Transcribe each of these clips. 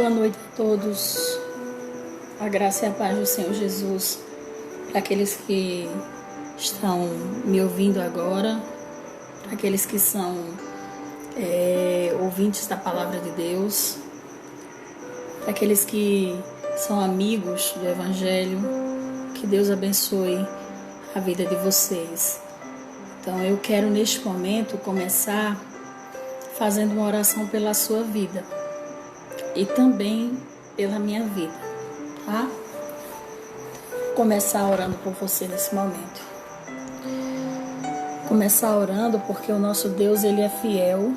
Boa noite a todos, a graça e a paz do Senhor Jesus, para aqueles que estão me ouvindo agora, para aqueles que são ouvintes da Palavra de Deus, para aqueles que são amigos do Evangelho, que Deus abençoe a vida de vocês. Então eu quero neste momento começar fazendo uma oração pela sua vida e também pela minha vida, tá? Começar orando por você nesse momento. Começar orando porque o nosso Deus, Ele é fiel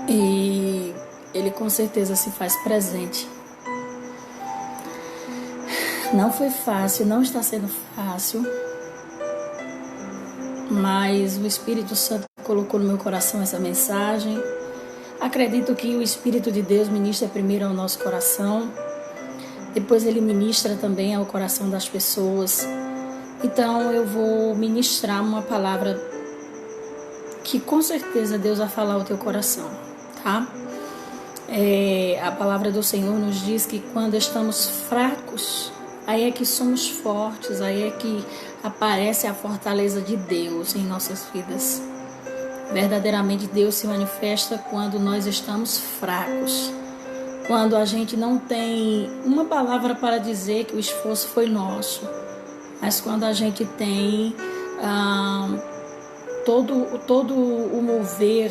e Ele com certeza se faz presente. Não foi fácil, não está sendo fácil, mas o Espírito Santo colocou no meu coração essa mensagem. Acredito que o Espírito de Deus ministra primeiro ao nosso coração, depois ele ministra também ao coração das pessoas. Então eu vou ministrar uma palavra que com certeza Deus vai falar ao teu coração, tá? A palavra do Senhor nos diz que quando estamos fracos, aí é que somos fortes, aí é que aparece a fortaleza de Deus em nossas vidas. Verdadeiramente Deus se manifesta quando nós estamos fracos, quando a gente não tem uma palavra para dizer que o esforço foi nosso, mas quando a gente tem todo o mover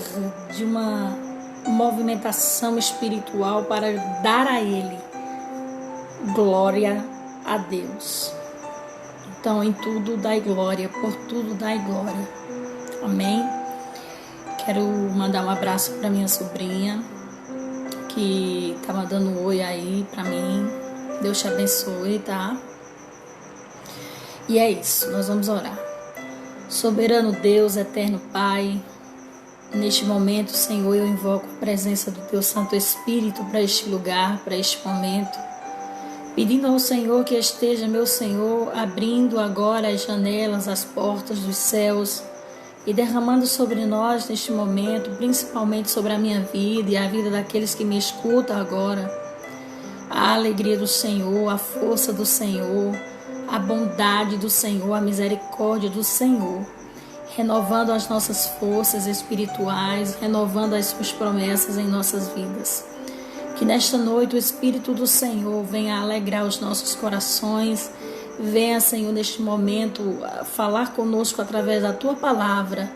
de uma movimentação espiritual para dar a Ele glória a Deus. Então em tudo dai glória, por tudo dai glória. Amém? Quero mandar um abraço para minha sobrinha, que tá mandando um oi aí para mim. Deus te abençoe, tá? E é isso, nós vamos orar. Soberano Deus, eterno Pai, neste momento, Senhor, eu invoco a presença do Teu Santo Espírito para este lugar, para este momento, pedindo ao Senhor que esteja, meu Senhor, abrindo agora as janelas, as portas dos céus, e derramando sobre nós neste momento, principalmente sobre a minha vida e a vida daqueles que me escutam agora, a alegria do Senhor, a força do Senhor, a bondade do Senhor, a misericórdia do Senhor, renovando as nossas forças espirituais, renovando as suas promessas em nossas vidas. Que nesta noite o Espírito do Senhor venha alegrar os nossos corações. Venha, Senhor, neste momento falar conosco através da Tua palavra.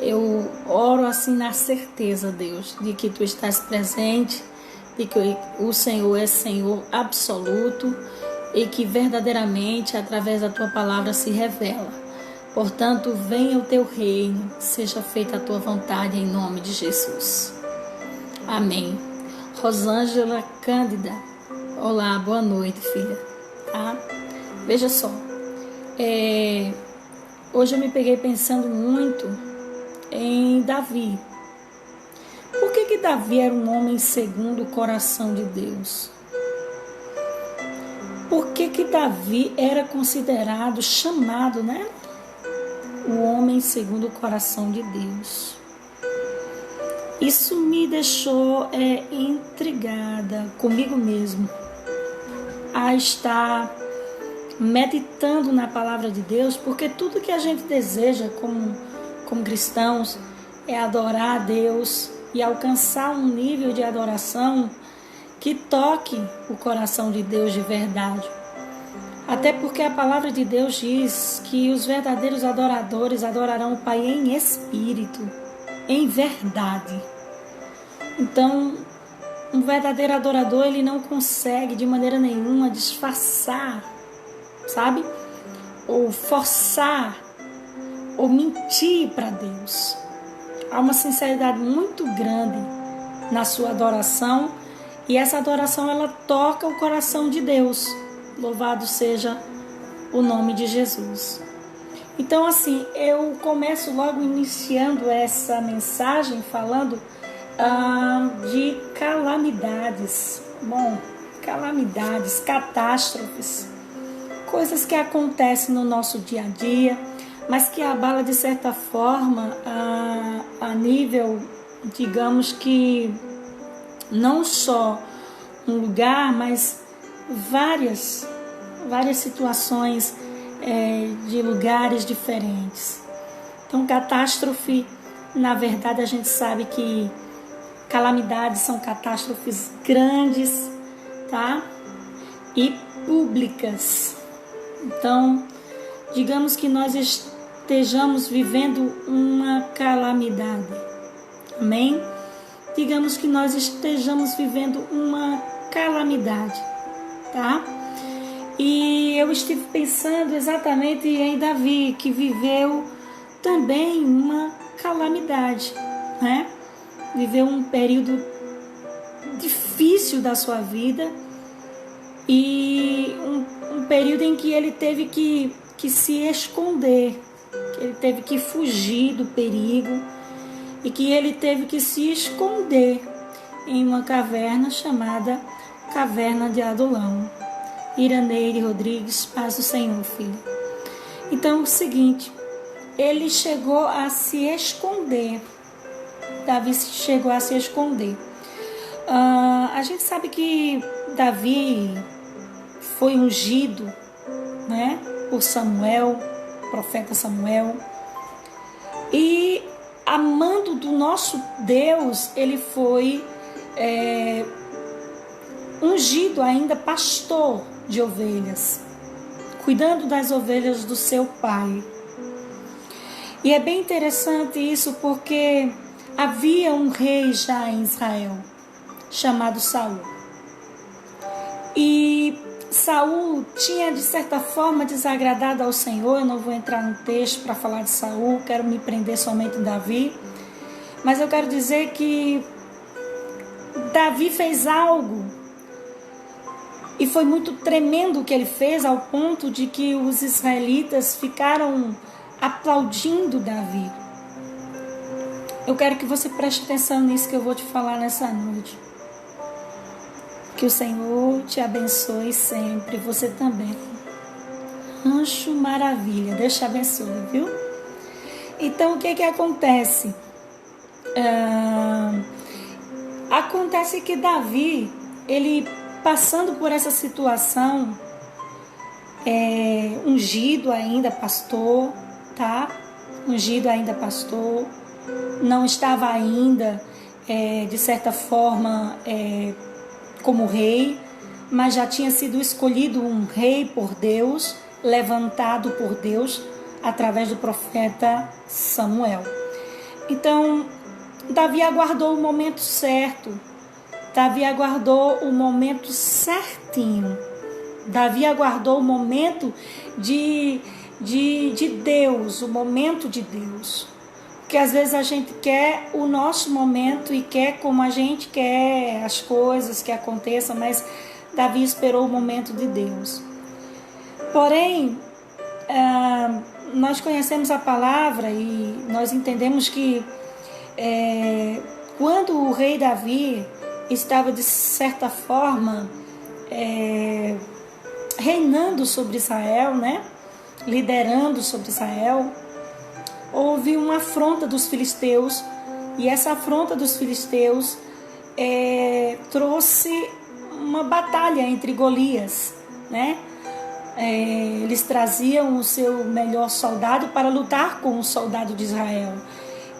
Eu oro assim na certeza, Deus, de que Tu estás presente, de que o Senhor é Senhor absoluto e que verdadeiramente através da Tua palavra se revela. Portanto, venha o Teu reino, seja feita a Tua vontade em nome de Jesus. Amém. Rosângela Cândida, olá, boa noite, filha. Tá? Veja só, hoje eu me peguei pensando muito em Davi. Por que Davi era um homem segundo o coração de Deus? Por que Davi era considerado, chamado, né? O homem segundo o coração de Deus. Isso me deixou intrigada comigo mesmo, a estar meditando na palavra de Deus, porque tudo que a gente deseja como cristãos é adorar a Deus e alcançar um nível de adoração que toque o coração de Deus de verdade. Até porque a palavra de Deus diz que os verdadeiros adoradores adorarão o Pai em espírito, em verdade. Então, um verdadeiro adorador, ele não consegue de maneira nenhuma disfarçar, sabe? Ou forçar, ou mentir para Deus. Há uma sinceridade muito grande na sua adoração, e essa adoração ela toca o coração de Deus. Louvado seja o nome de Jesus. Então assim, eu começo logo iniciando essa mensagem falando de calamidades. Bom, calamidades, catástrofes, coisas que acontecem no nosso dia a dia, mas que abala de certa forma a nível, digamos que não só um lugar, mas várias situações de lugares diferentes. Então, catástrofe, na verdade, a gente sabe que calamidades são catástrofes grandes, tá? E públicas. Então, digamos que nós estejamos vivendo uma calamidade. Amém? Digamos que nós estejamos vivendo uma calamidade, tá? E eu estive pensando exatamente em Davi, que viveu também uma calamidade, né? Viveu um período difícil da sua vida e um período em que ele teve que se esconder, que ele teve que fugir do perigo e que ele teve que se esconder em uma caverna chamada Caverna de Adulão. Iraneire Rodrigues, paz do Senhor, filho. Então, é o seguinte, ele chegou a se esconder. Davi chegou a se esconder. A gente sabe que Davi foi ungido, né, por Samuel, profeta Samuel, e amando do nosso Deus, ele foi ungido ainda pastor de ovelhas, cuidando das ovelhas do seu pai. E é bem interessante isso porque havia um rei já em Israel, chamado Saul. E Saul tinha de certa forma desagradado ao Senhor. Eu não vou entrar no texto para falar de Saul, quero me prender somente em Davi. Mas eu quero dizer que Davi fez algo e foi muito tremendo o que ele fez, ao ponto de que os israelitas ficaram aplaudindo Davi. Eu quero que você preste atenção nisso que eu vou te falar nessa noite. Que o Senhor te abençoe sempre, você também. Rancho Maravilha, Deus te abençoe, viu? Então, o que acontece? Acontece que Davi, ele passando por essa situação, ungido ainda pastor, tá? Ungido ainda pastor, não estava ainda, de certa forma, como rei, mas já tinha sido escolhido um rei por Deus, levantado por Deus, através do profeta Samuel. Então, Davi aguardou o momento certo, Davi aguardou o momento certinho, Davi aguardou o momento de Deus, o momento de Deus. Porque às vezes a gente quer o nosso momento e quer como a gente quer as coisas que aconteçam, mas Davi esperou o momento de Deus. Porém, nós conhecemos a palavra e nós entendemos que quando o rei Davi estava de certa forma reinando sobre Israel, né? Liderando sobre Israel, houve uma afronta dos filisteus, e essa afronta dos filisteus trouxe uma batalha entre Golias, né? Eles traziam o seu melhor soldado para lutar com o soldado de Israel,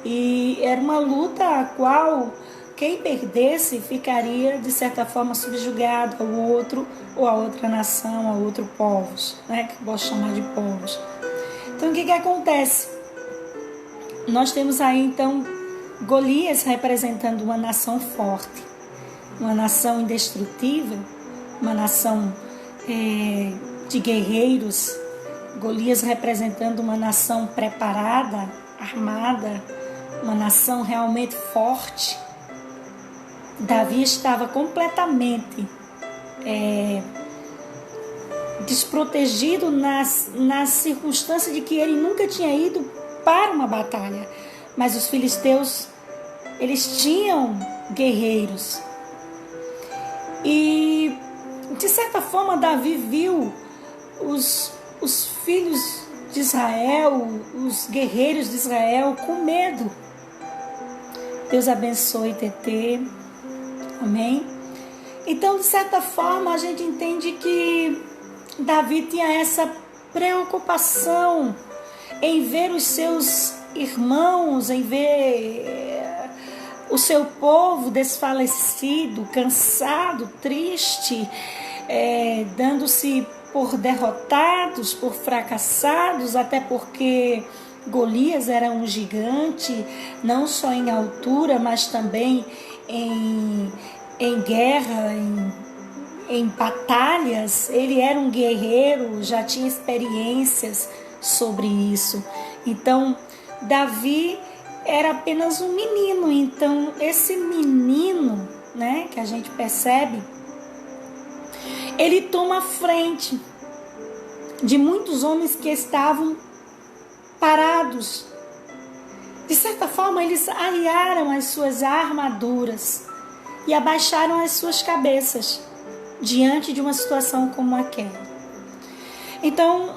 e era uma luta a qual quem perdesse ficaria de certa forma subjugado ao outro ou a outra nação, a outro povos, né? Que posso chamar de povos. Então, o que acontece? Nós temos aí, então, Golias representando uma nação forte, uma nação indestrutível, uma nação de guerreiros. Golias representando uma nação preparada, armada, uma nação realmente forte. Davi estava completamente desprotegido nas circunstâncias de que ele nunca tinha ido para uma batalha, mas os filisteus, eles tinham guerreiros, e de certa forma Davi viu os filhos de Israel, os guerreiros de Israel com medo. Deus abençoe, TT, Amém? Então, de certa forma, a gente entende que Davi tinha essa preocupação em ver os seus irmãos, em ver o seu povo desfalecido, cansado, triste, dando-se por derrotados, por fracassados, até porque Golias era um gigante, não só em altura, mas também em guerra, em batalhas. Ele era um guerreiro, já tinha experiências sobre isso. Então, Davi era apenas um menino. Então, esse menino, né, que a gente percebe, ele toma a frente de muitos homens que estavam parados. De certa forma, eles arriaram as suas armaduras e abaixaram as suas cabeças diante de uma situação como aquela. Então,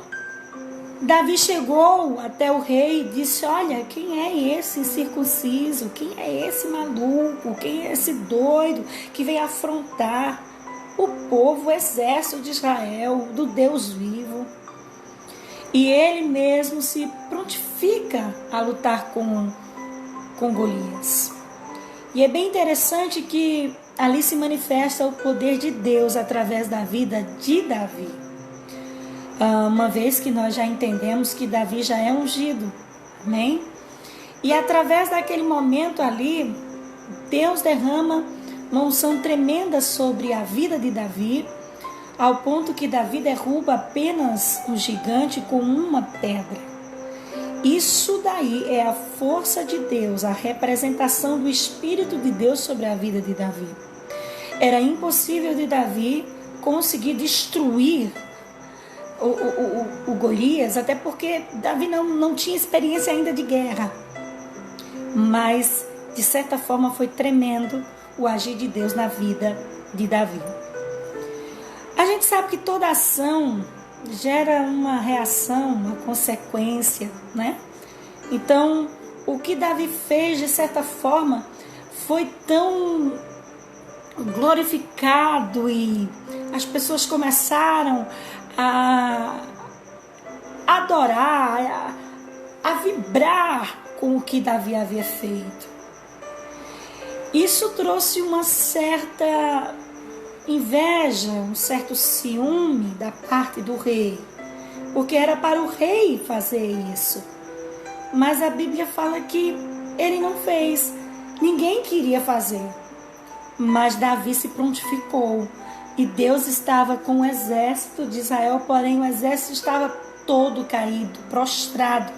Davi chegou até o rei e disse: olha, quem é esse incircunciso? Quem é esse maluco? Quem é esse doido que vem afrontar o povo, o exército de Israel, do Deus vivo? E ele mesmo se prontifica a lutar com Golias. E é bem interessante que ali se manifesta o poder de Deus através da vida de Davi. Uma vez que nós já entendemos que Davi já é ungido, amém? E através daquele momento ali, Deus derrama uma unção tremenda sobre a vida de Davi, ao ponto que Davi derruba apenas um gigante com uma pedra. Isso daí é a força de Deus, a representação do Espírito de Deus sobre a vida de Davi. Era impossível de Davi conseguir destruir o Golias, até porque Davi não tinha experiência ainda de guerra. Mas, de certa forma, foi tremendo o agir de Deus na vida de Davi. A gente sabe que toda ação gera uma reação, uma consequência, né? Então, o que Davi fez, de certa forma, foi tão glorificado e as pessoas começaram a adorar, a vibrar com o que Davi havia feito. Isso trouxe uma certa inveja, um certo ciúme da parte do rei, porque era para o rei fazer isso. Mas a Bíblia fala que ele não fez, ninguém queria fazer. Mas Davi se prontificou e Deus estava com o exército de Israel, porém o exército estava todo caído, prostrado,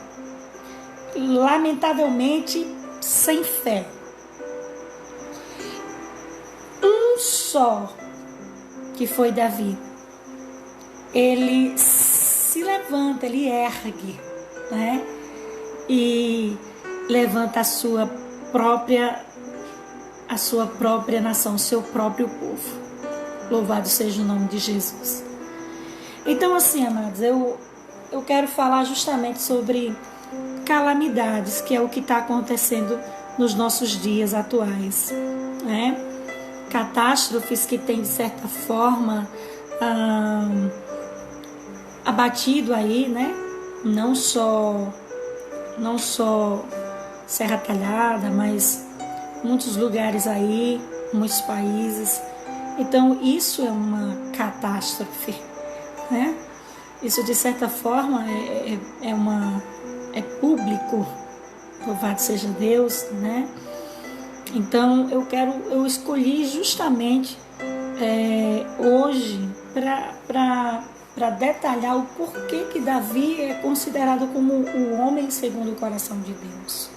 lamentavelmente sem fé. Um só, que foi Davi, ele se levanta, ele ergue, né? E levanta a sua própria nação, seu próprio povo. Louvado seja o nome de Jesus. Então, assim, amados, eu quero falar justamente sobre calamidades, que é o que está acontecendo nos nossos dias atuais, né? Catástrofes que tem, de certa forma, abatido aí, né? Não só Serra Talhada, mas muitos lugares aí, muitos países. Então, isso é uma catástrofe, né? Isso, de certa forma, é público, louvado seja Deus, né? Então, eu escolhi justamente hoje para detalhar o porquê que Davi é considerado como o homem segundo o coração de Deus,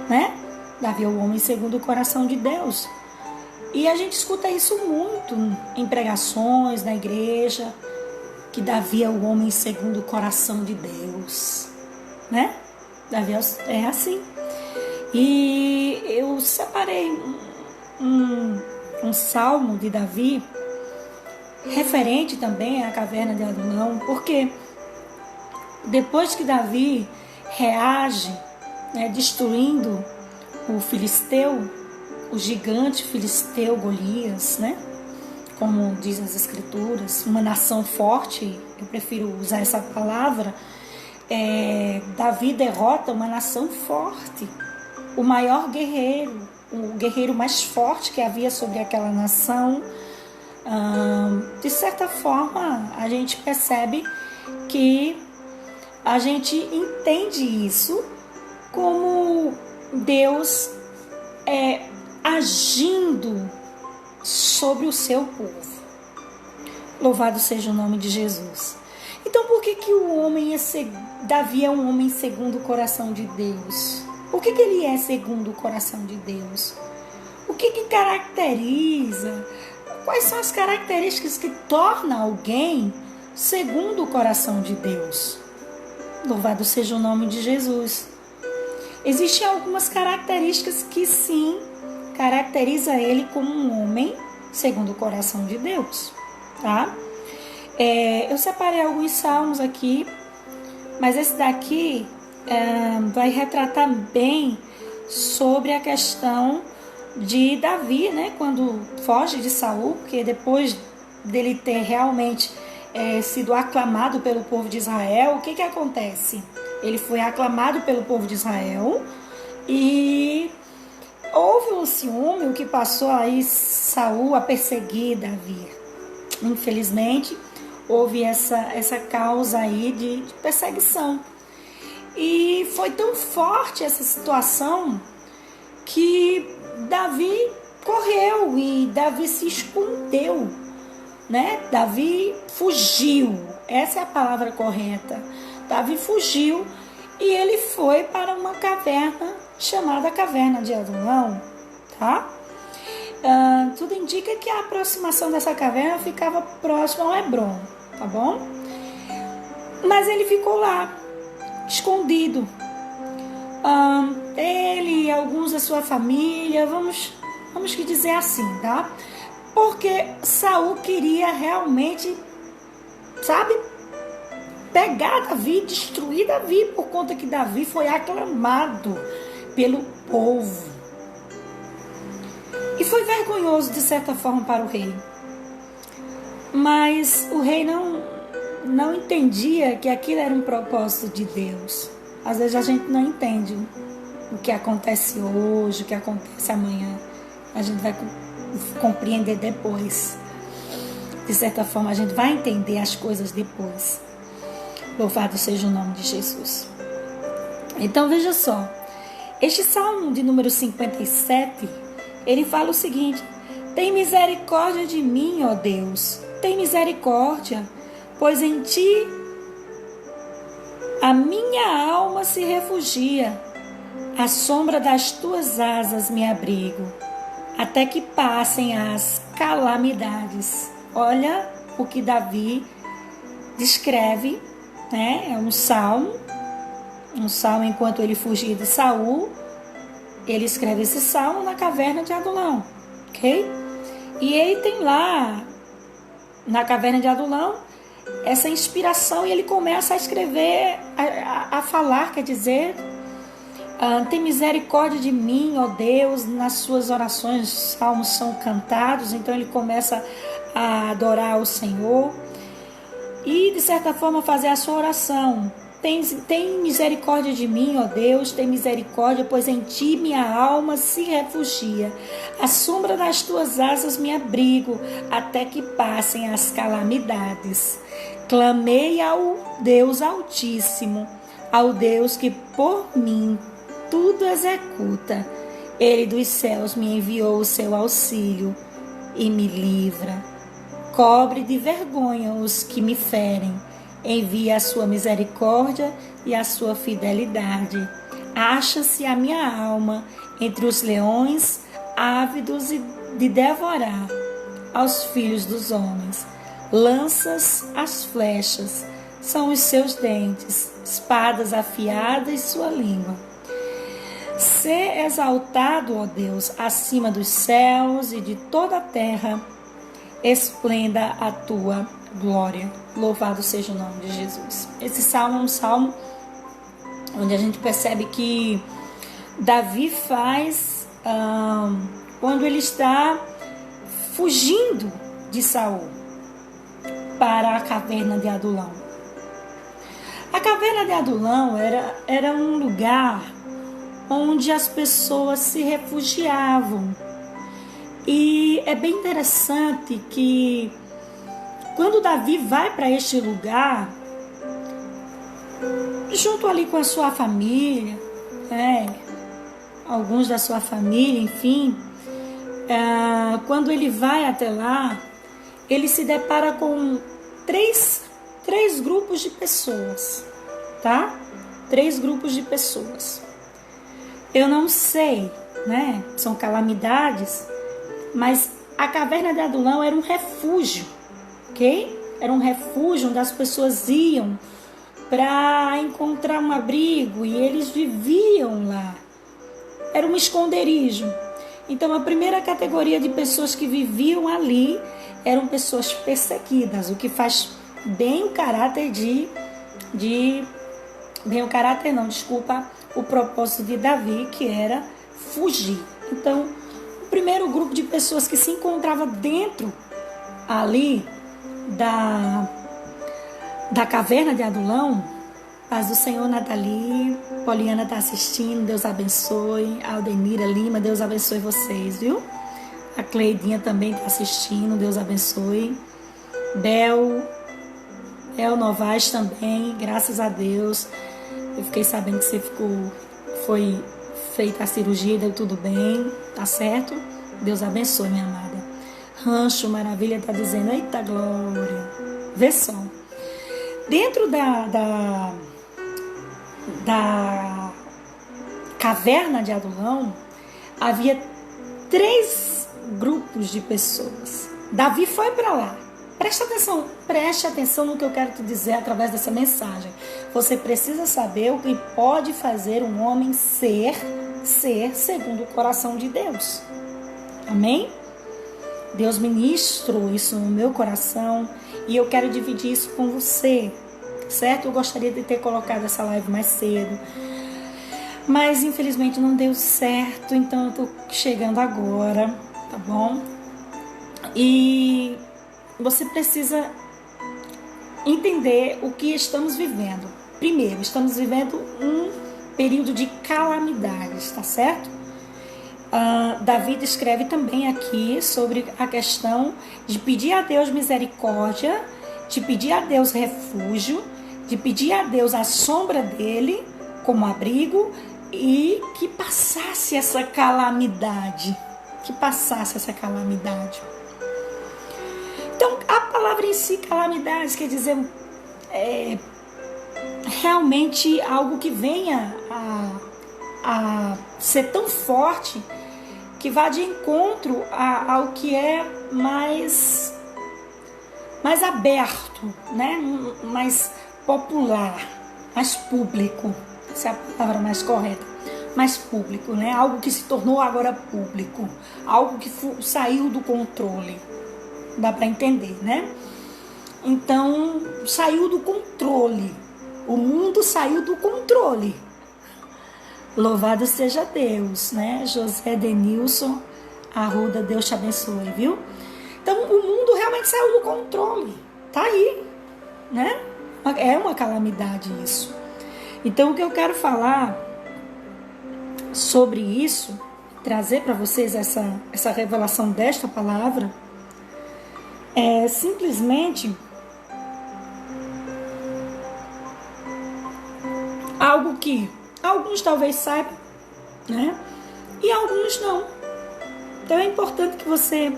né? Davi é o homem segundo o coração de Deus. E a gente escuta isso muito em pregações, na igreja, que Davi é o homem segundo o coração de Deus, né? Davi é assim. E eu separei um salmo de Davi, referente também à caverna de Adulão, porque depois que Davi reage, né, destruindo o filisteu, o gigante filisteu Golias, né? Como diz as escrituras, uma nação forte, eu prefiro usar essa palavra. Davi derrota uma nação forte, o maior guerreiro, o guerreiro mais forte que havia sobre aquela nação. De certa forma, a gente percebe que a gente entende isso como Deus agindo sobre o seu povo. Louvado seja o nome de Jesus. Então, por que Davi é um homem segundo o coração de Deus? Por que ele é segundo o coração de Deus? O que caracteriza? Quais são as características que tornam alguém segundo o coração de Deus? Louvado seja o nome de Jesus. Existem algumas características que sim caracteriza ele como um homem segundo o coração de Deus, tá? Eu separei alguns salmos aqui, mas esse daqui vai retratar bem sobre a questão de Davi, né? Quando foge de Saul, porque depois dele ter realmente sido aclamado pelo povo de Israel, o que acontece? Ele foi aclamado pelo povo de Israel e houve um ciúme, o que passou aí Saul a perseguir Davi. Infelizmente, houve essa causa aí de perseguição. E foi tão forte essa situação que Davi correu e Davi se escondeu, né? Davi fugiu, essa é a palavra correta. Davi fugiu e ele foi para uma caverna chamada Caverna de Adulão, tá? Tudo indica que a aproximação dessa caverna ficava próximo ao Hebron, tá bom? Mas ele ficou lá, escondido. Ele e alguns da sua família, vamos que dizer assim, tá? Porque Saul queria realmente, sabe, pegar Davi, destruir Davi, por conta que Davi foi aclamado pelo povo. E foi vergonhoso, de certa forma, para o rei. Mas o rei não entendia que aquilo era um propósito de Deus. Às vezes a gente não entende o que acontece hoje, o que acontece amanhã. A gente vai compreender depois. De certa forma, a gente vai entender as coisas depois. Louvado seja o nome de Jesus. Então, veja só. Este Salmo de número 57, ele fala o seguinte: tem misericórdia de mim, ó Deus. Tem misericórdia, pois em ti a minha alma se refugia. À sombra das tuas asas me abrigo, até que passem as calamidades. Olha o que Davi descreve, né? É um salmo enquanto ele fugia de Saul. Ele escreve esse salmo na caverna de Adulão, ok? E ele tem lá, na caverna de Adulão, essa inspiração, e ele começa a escrever, a falar, quer dizer, tem misericórdia de mim, ó Deus. Nas suas orações, os salmos são cantados, então ele começa a adorar o Senhor e, de certa forma, fazer a sua oração. Tem misericórdia de mim, ó Deus, tem misericórdia, pois em ti minha alma se refugia. À sombra das tuas asas me abrigo, até que passem as calamidades. Clamei ao Deus Altíssimo, ao Deus que por mim tudo executa. Ele dos céus me enviou o seu auxílio e me livra. Cobre de vergonha os que me ferem. Envia a sua misericórdia e a sua fidelidade. Acha-se a minha alma entre os leões, ávidos de devorar aos filhos dos homens. Lanças as flechas, são os seus dentes, espadas afiadas sua língua. Sê exaltado, ó Deus, acima dos céus e de toda a terra, esplenda a tua glória. Louvado seja o nome de Jesus. Esse salmo é um salmo onde a gente percebe que Davi faz quando ele está fugindo de Saul para a caverna de Adulão. A caverna de Adulão era um lugar onde as pessoas se refugiavam. E é bem interessante que quando Davi vai para este lugar, junto ali com a sua família, alguns da sua família, enfim, quando ele vai até lá, ele se depara com três grupos de pessoas, tá? 3 grupos de pessoas. Eu não sei, né? São calamidades, mas a caverna de Adulão era um refúgio, ok? Era um refúgio onde as pessoas iam para encontrar um abrigo e eles viviam lá. Era um esconderijo. Então, a primeira categoria de pessoas que viviam ali eram pessoas perseguidas, o que faz bem o caráter o propósito de Davi, que era fugir. Então, o primeiro grupo de pessoas que se encontrava dentro ali da caverna de Adulão, paz do Senhor, Nathalie, Poliana está assistindo, Deus abençoe, Aldenira Lima, Deus abençoe vocês, viu? A Cleidinha também está assistindo, Deus abençoe. Bel Novaes também, graças a Deus. Eu fiquei sabendo que você foi feita a cirurgia, deu tudo bem, tá certo? Deus abençoe, minha amada. Rancho Maravilha está dizendo, eita glória. Vê só. Dentro da caverna de Adulão, havia 3 grupos de pessoas. Davi foi para lá. Preste atenção no que eu quero te dizer através dessa mensagem. Você precisa saber o que pode fazer um homem ser segundo o coração de Deus. Amém? Deus ministrou isso no meu coração e eu quero dividir isso com você, certo? Eu gostaria de ter colocado essa live mais cedo, mas infelizmente não deu certo, então eu tô chegando agora, tá bom? E você precisa entender o que estamos vivendo. Primeiro, estamos vivendo um período de calamidades, tá certo? Davi descreve também aqui sobre a questão de pedir a Deus misericórdia, de pedir a Deus refúgio, de pedir a Deus a sombra dele como abrigo e que passasse essa calamidade. Então, a palavra em si, calamidades, quer dizer realmente algo que venha a ser tão forte que vá de encontro ao que é mais aberto, né? Mais popular, mais público, essa é a palavra mais correta, mais público, né? Algo que se tornou agora público, algo que saiu do controle, dá para entender, né? Então, saiu do controle, o mundo saiu do controle. Louvado seja Deus, né? José Denilson Arruda, Deus te abençoe, viu? Então, o mundo realmente saiu do controle. Tá aí, né? É uma calamidade isso. Então, o que eu quero falar sobre isso, trazer para vocês essa revelação desta palavra, é simplesmente algo que alguns talvez saibam, né? E alguns não. Então é importante que você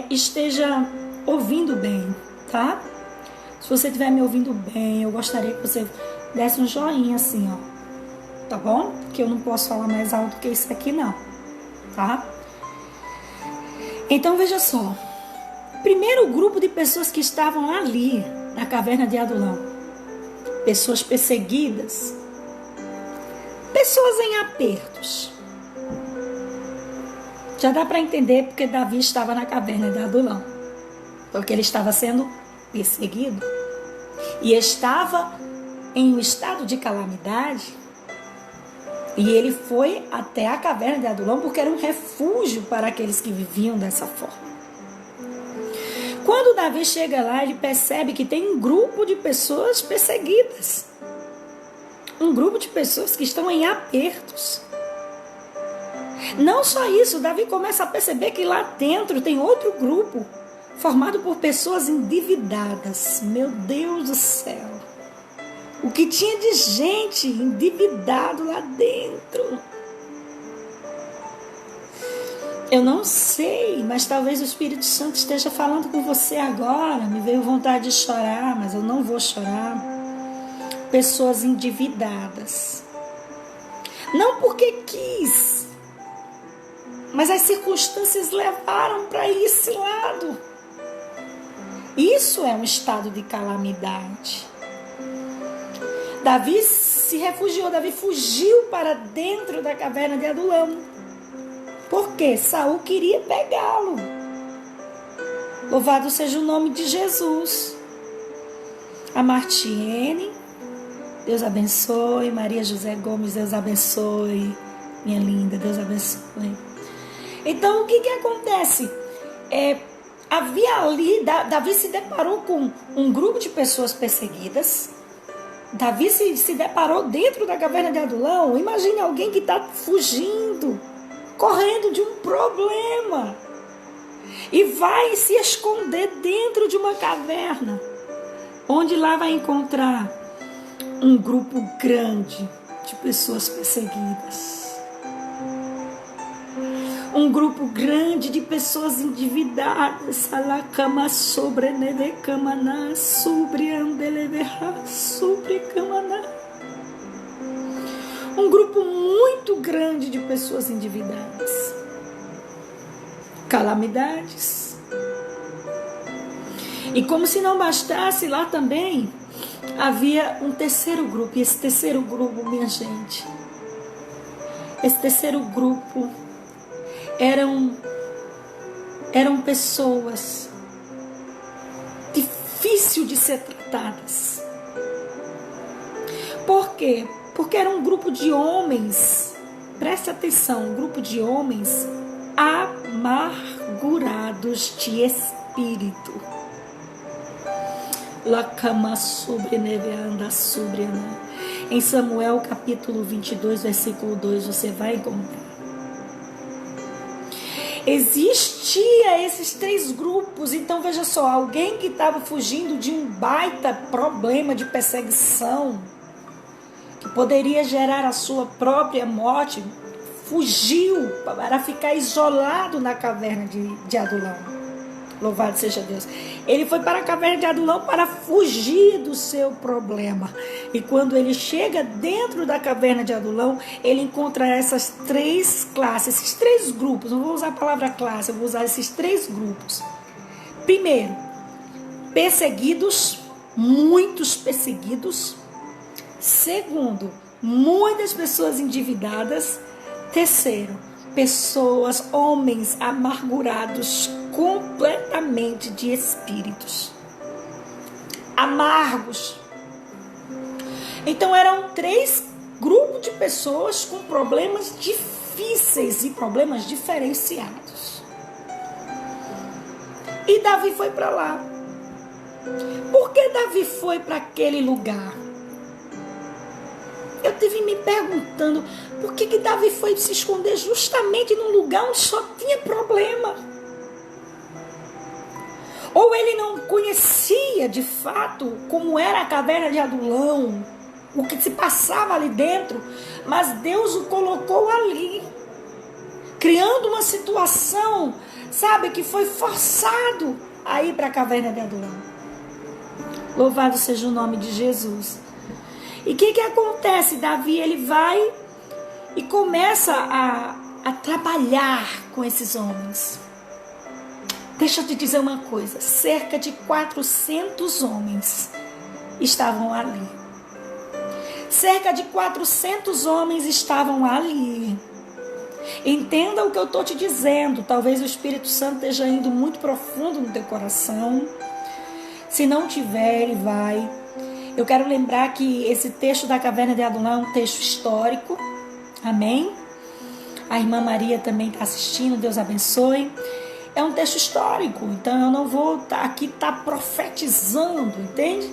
esteja ouvindo bem, tá? Se você estiver me ouvindo bem, eu gostaria que você desse um joinha assim, ó. Tá bom? Que eu não posso falar mais alto que isso aqui, não. Tá? Então veja só. Primeiro grupo de pessoas que estavam ali na caverna de Adulão. Pessoas perseguidas. Pessoas em apertos. Já dá para entender porque Davi estava na caverna de Adulão. Porque ele estava sendo perseguido. E estava em um estado de calamidade. E ele foi até a caverna de Adulão porque era um refúgio para aqueles que viviam dessa forma. Quando Davi chega lá, ele percebe que tem um grupo de pessoas perseguidas. Um grupo de pessoas que estão em apertos. Não só isso, Davi começa a perceber que lá dentro tem outro grupo, formado por pessoas endividadas. Meu Deus do céu! O que tinha de gente endividado lá dentro? Eu não sei, mas talvez o Espírito Santo esteja falando com você agora. Me veio vontade de chorar, mas eu não vou chorar. Pessoas endividadas. Não porque quis, mas as circunstâncias levaram para esse lado. Isso é um estado de calamidade. Davi se refugiou, Davi fugiu para dentro da caverna de Adulão. Porque Saul queria pegá-lo. Louvado seja o nome de Jesus. A Martiene, Deus abençoe. Maria José Gomes, Deus abençoe. Minha linda, Deus abençoe. Então, o que acontece? Havia ali, Davi se deparou com um grupo de pessoas perseguidas. Davi se deparou dentro da caverna de Adulão. Imagine alguém que está fugindo, correndo de um problema, e vai se esconder dentro de uma caverna, onde lá vai encontrar um grupo grande de pessoas perseguidas. Um grupo grande de pessoas endividadas. Um grupo muito grande de pessoas endividadas. Calamidades. E como se não bastasse, lá também havia um terceiro grupo. E esse terceiro grupo, minha gente, esse terceiro grupo eram pessoas difíceis de ser tratadas. Por quê? Porque era um grupo de homens, preste atenção, um grupo de homens amargurados de espírito. Em Samuel capítulo 22, versículo 2, você vai encontrar. Existia esses três grupos. Então veja só, alguém que estava fugindo de um baita problema de perseguição, que poderia gerar a sua própria morte, fugiu para ficar isolado na caverna de Adulão. Louvado seja Deus. Ele foi para a caverna de Adulão para fugir do seu problema. E quando ele chega dentro da caverna de Adulão, ele encontra essas três classes, esses três grupos. Não vou usar a palavra classe, eu vou usar esses três grupos. Primeiro, perseguidos, muitos perseguidos. Segundo, muitas pessoas endividadas. Terceiro, pessoas, homens amargurados completamente de espíritos. Amargos. Então eram três grupos de pessoas com problemas difíceis e problemas diferenciados. E Davi foi para lá. Por que Davi foi para aquele lugar? Eu tive me perguntando por que Davi foi se esconder justamente num lugar onde só tinha problema. Ou ele não conhecia de fato como era a caverna de Adulão, o que se passava ali dentro, mas Deus o colocou ali, criando uma situação, sabe, que foi forçado a ir para a caverna de Adulão. Louvado seja o nome de Jesus. E o que acontece? Davi, ele vai e começa a trabalhar com esses homens. Deixa eu te dizer uma coisa, cerca de 400 homens estavam ali. Cerca de 400 homens estavam ali. Entenda o que eu estou te dizendo. Talvez o Espírito Santo esteja indo muito profundo no teu coração. Se não tiver, ele vai. Eu quero lembrar que esse texto da caverna de Adulão é um texto histórico. Amém? A irmã Maria também está assistindo, Deus abençoe. É um texto histórico, então eu não vou aqui estar profetizando, entende?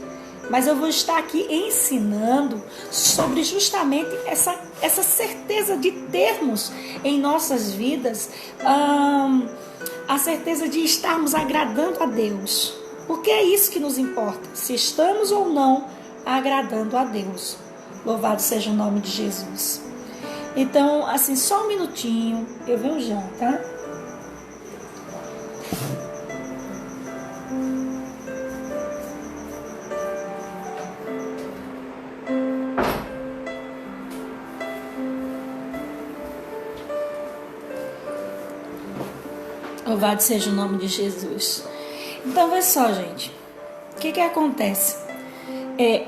Mas eu vou estar aqui ensinando sobre justamente essa certeza de termos em nossas vidas a certeza de estarmos agradando a Deus. Porque é isso que nos importa, se estamos ou não agradando a Deus. Louvado seja o nome de Jesus. Então, assim, só um minutinho, eu venho já, tá? Louvado seja o nome de Jesus. Então, vê só, gente. O que acontece?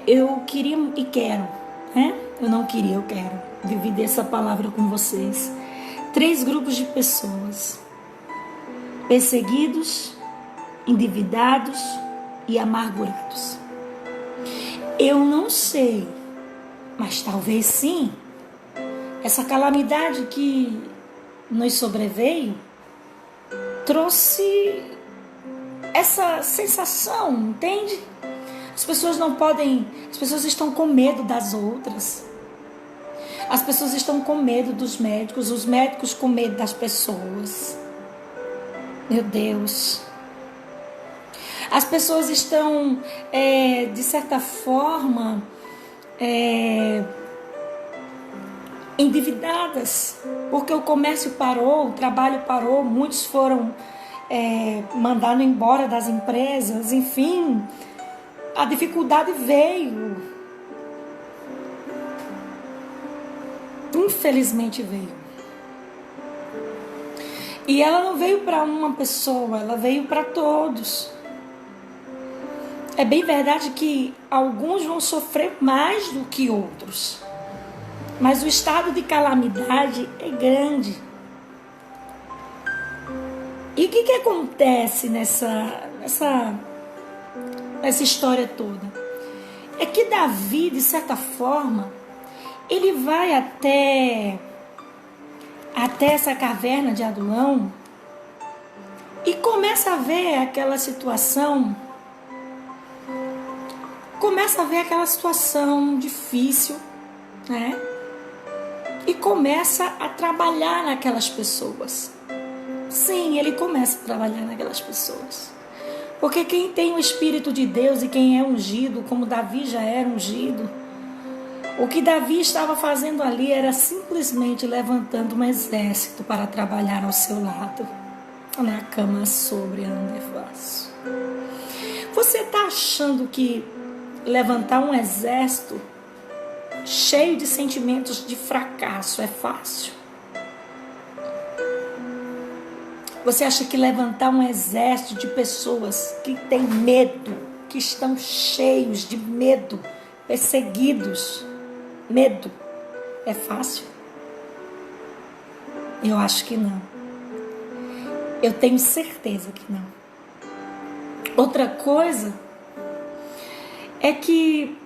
Eu queria e quero, né? Eu não queria, eu quero dividir essa palavra com vocês. 3 grupos de pessoas: perseguidos, endividados e amargurados. Eu não sei, mas talvez sim, essa calamidade que nos sobreveio trouxe essa sensação, entende? As pessoas não podem, as pessoas estão com medo das outras. As pessoas estão com medo dos médicos, os médicos com medo das pessoas. Meu Deus. As pessoas estão, de certa forma, endividadas, porque o comércio parou, o trabalho parou, muitos foram mandados embora das empresas, enfim, a dificuldade veio. Infelizmente veio. E ela não veio para uma pessoa, ela veio para todos. É bem verdade que alguns vão sofrer mais do que outros, mas o estado de calamidade é grande. E o que acontece nessa história toda? É que Davi, de certa forma, ele vai até essa caverna de Adulão e começa a ver aquela situação, difícil, né? E começa a trabalhar naquelas pessoas. Sim, ele começa a trabalhar naquelas pessoas. Porque quem tem o Espírito de Deus e quem é ungido, como Davi já era ungido, o que Davi estava fazendo ali era simplesmente levantando um exército para trabalhar ao seu lado. Na cama sobre andevasso. Você está achando que levantar um exército cheio de sentimentos de fracasso é fácil? Você acha que levantar um exército de pessoas que têm medo, que estão cheios de medo, perseguidos, medo, é fácil? Eu acho que não. Eu tenho certeza que não. Outra coisa é que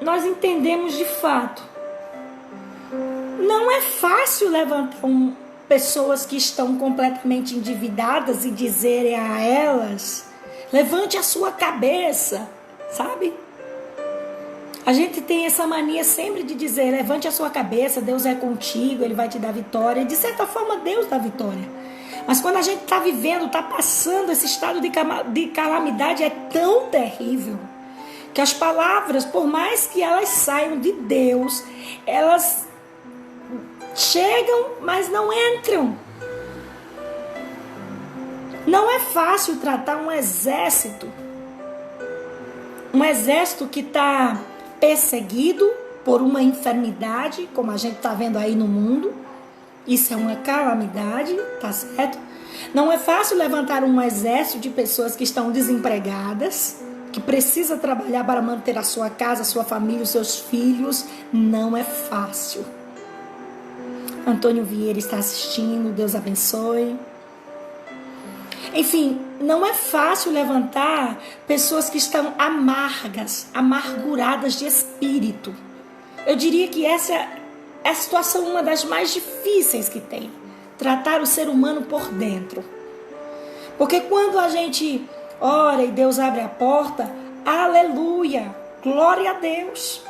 nós entendemos de fato, não é fácil levantar pessoas que estão completamente endividadas e dizerem a elas: levante a sua cabeça, sabe? A gente tem essa mania sempre de dizer: levante a sua cabeça, Deus é contigo, Ele vai te dar vitória. E de certa forma Deus dá vitória. Mas quando a gente está vivendo, está passando esse estado de calamidade, é tão terrível que as palavras, por mais que elas saiam de Deus, elas chegam, mas não entram. Não é fácil tratar um exército que está perseguido por uma enfermidade, como a gente está vendo aí no mundo. Isso é uma calamidade, tá certo? Não é fácil levantar um exército de pessoas que estão desempregadas, que precisa trabalhar para manter a sua casa, a sua família, os seus filhos. Não é fácil. Antônio Vieira está assistindo, Deus abençoe. Enfim, não é fácil levantar pessoas que estão amarguradas de espírito. Eu diria que essa é a situação uma das mais difíceis que tem. Tratar o ser humano por dentro. Porque quando a gente ora e Deus abre a porta, aleluia, glória a Deus.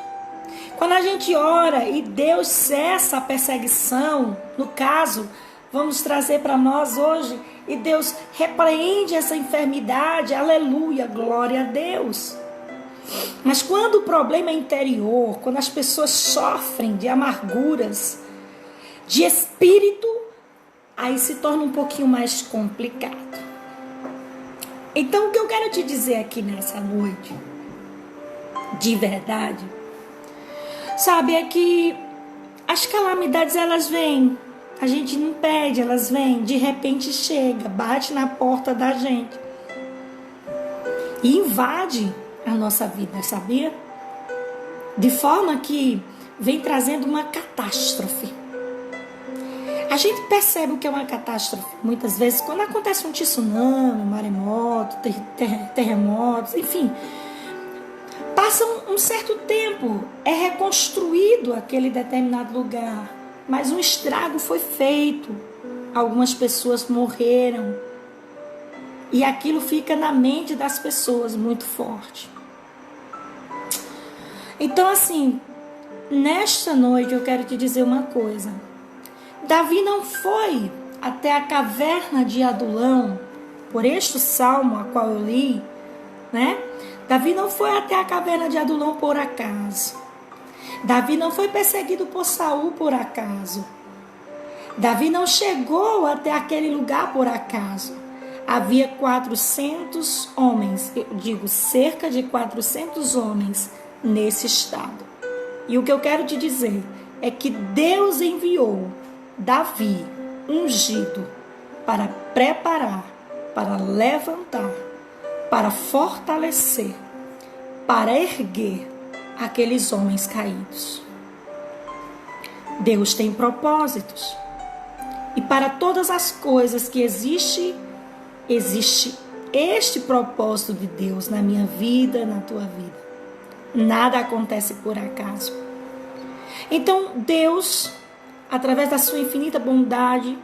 Quando a gente ora e Deus cessa a perseguição, no caso, vamos trazer para nós hoje, e Deus repreende essa enfermidade, aleluia, glória a Deus. Mas quando o problema é interior, quando as pessoas sofrem de amarguras, de espírito, aí se torna um pouquinho mais complicado. Então o que eu quero te dizer aqui nessa noite, de verdade, sabe, é que as calamidades elas vêm, a gente não pede, elas vêm, de repente chega, bate na porta da gente e invade a nossa vida, sabia? De forma que vem trazendo uma catástrofe. A gente percebe o que é uma catástrofe muitas vezes quando acontece um tsunami, um maremoto, terremotos, enfim. Passa um certo tempo, é reconstruído aquele determinado lugar, mas um estrago foi feito, algumas pessoas morreram e aquilo fica na mente das pessoas muito forte. Então assim, nesta noite eu quero te dizer uma coisa. Davi não foi até a caverna de Adulão, por este salmo a qual eu li, né? Davi não foi até a caverna de Adulão por acaso. Davi não foi perseguido por Saul por acaso. Davi não chegou até aquele lugar por acaso. Havia 400 homens, eu digo cerca de 400 homens nesse estado. E o que eu quero te dizer é que Deus enviou Davi, ungido, para preparar, para levantar, para fortalecer, para erguer aqueles homens caídos. Deus tem propósitos. E para todas as coisas que existe este propósito de Deus na minha vida, na tua vida. Nada acontece por acaso. Então, Deus, através da sua infinita bondade,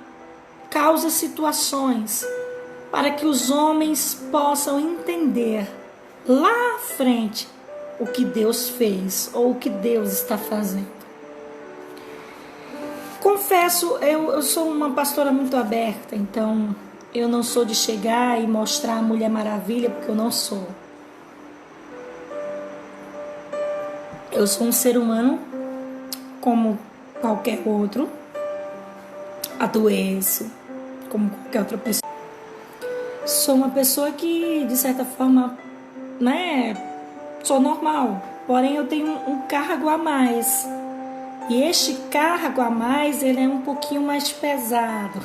causa situações para que os homens possam entender lá à frente o que Deus fez ou o que Deus está fazendo. Confesso, eu sou uma pastora muito aberta, então eu não sou de chegar e mostrar a Mulher Maravilha, porque eu não sou. Eu sou um ser humano como qualquer outro, adoeço como qualquer outra pessoa. Sou uma pessoa que, de certa forma, né, sou normal, porém eu tenho um cargo a mais. E este cargo a mais, ele é um pouquinho mais pesado.